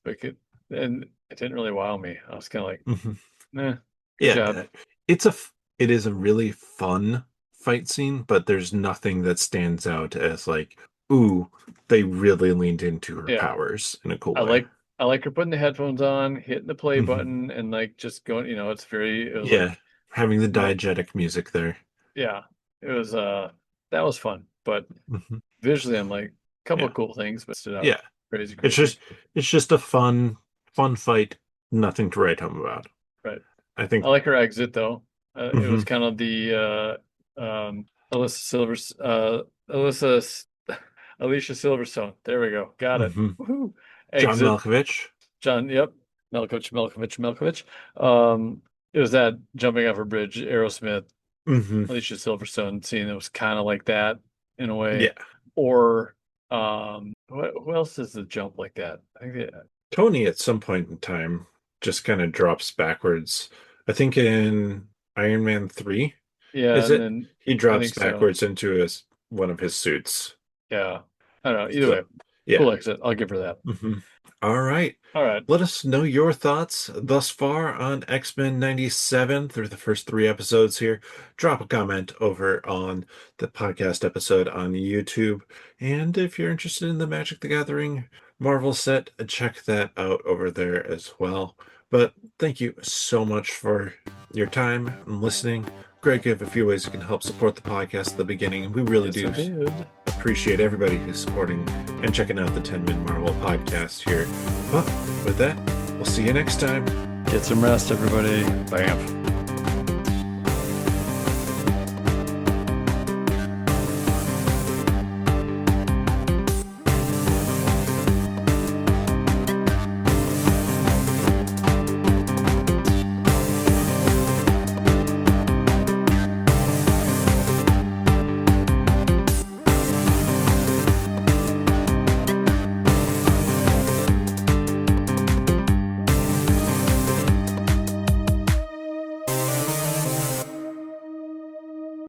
[SPEAKER 2] And it didn't really wow me. I was kind of like,
[SPEAKER 1] Mhm.
[SPEAKER 2] good
[SPEAKER 1] Yeah,
[SPEAKER 2] job.
[SPEAKER 1] it is a really fun fight scene, but there's nothing that stands out as like, ooh, they really leaned into her
[SPEAKER 2] Yeah,
[SPEAKER 1] powers in a cool
[SPEAKER 2] I
[SPEAKER 1] way.
[SPEAKER 2] like I like her putting the headphones on, hitting the play
[SPEAKER 1] Hmm.
[SPEAKER 2] button, and like just going. It was
[SPEAKER 1] Yeah,
[SPEAKER 2] like
[SPEAKER 1] having the
[SPEAKER 2] no,
[SPEAKER 1] diegetic music there.
[SPEAKER 2] yeah, it was that was fun. But
[SPEAKER 1] Hmm.
[SPEAKER 2] visually, I'm like a couple
[SPEAKER 1] Yeah,
[SPEAKER 2] of cool things, but stood out
[SPEAKER 1] yeah.
[SPEAKER 2] crazy,
[SPEAKER 1] It's
[SPEAKER 2] crazy.
[SPEAKER 1] just it's just a fun fight. Nothing to write home about.
[SPEAKER 2] Right.
[SPEAKER 1] I
[SPEAKER 2] I
[SPEAKER 1] think.
[SPEAKER 2] like her exit though. It was
[SPEAKER 1] Hmm.
[SPEAKER 2] kind of the Alyssa Silver's Alyssa S- Alicia Silverstone. There we go. Got it.
[SPEAKER 1] Hmm.
[SPEAKER 2] Woohoo.
[SPEAKER 1] John
[SPEAKER 2] Exit.
[SPEAKER 1] Malkovich.
[SPEAKER 2] John, yep. Malkovich. It was that jumping off a bridge, Aerosmith,
[SPEAKER 1] Hmm.
[SPEAKER 2] Alicia Silverstone scene that was kind of like that in a way.
[SPEAKER 1] Yeah.
[SPEAKER 2] Or who else does the jump like that? I think
[SPEAKER 1] Tony at some point in time just kind of drops backwards. I think in Iron Man 3,
[SPEAKER 2] yeah,
[SPEAKER 1] is
[SPEAKER 2] and
[SPEAKER 1] it?
[SPEAKER 2] then
[SPEAKER 1] He
[SPEAKER 2] I
[SPEAKER 1] drops
[SPEAKER 2] think so.
[SPEAKER 1] backwards into one of his suits.
[SPEAKER 2] Yeah. I don't know. Either
[SPEAKER 1] So,
[SPEAKER 2] way,
[SPEAKER 1] yeah.
[SPEAKER 2] cool exit. I'll give her that.
[SPEAKER 1] Hmm. All right.
[SPEAKER 2] All right.
[SPEAKER 1] Let us know your thoughts thus far on X-Men 97 through the first 3 episodes here. Drop a comment over on the podcast episode on YouTube. And if you're interested in the Magic the Gathering Marvel set, check that out over there as well. But thank you so much for your time and listening. Greg gave a few ways you can help support the podcast at the beginning. We really
[SPEAKER 2] Yes, I
[SPEAKER 1] do
[SPEAKER 2] did.
[SPEAKER 1] appreciate everybody who's supporting and checking out the 10 Min Marvel podcast here. But with that, we'll see you next time.
[SPEAKER 2] Get some rest, everybody. Bam.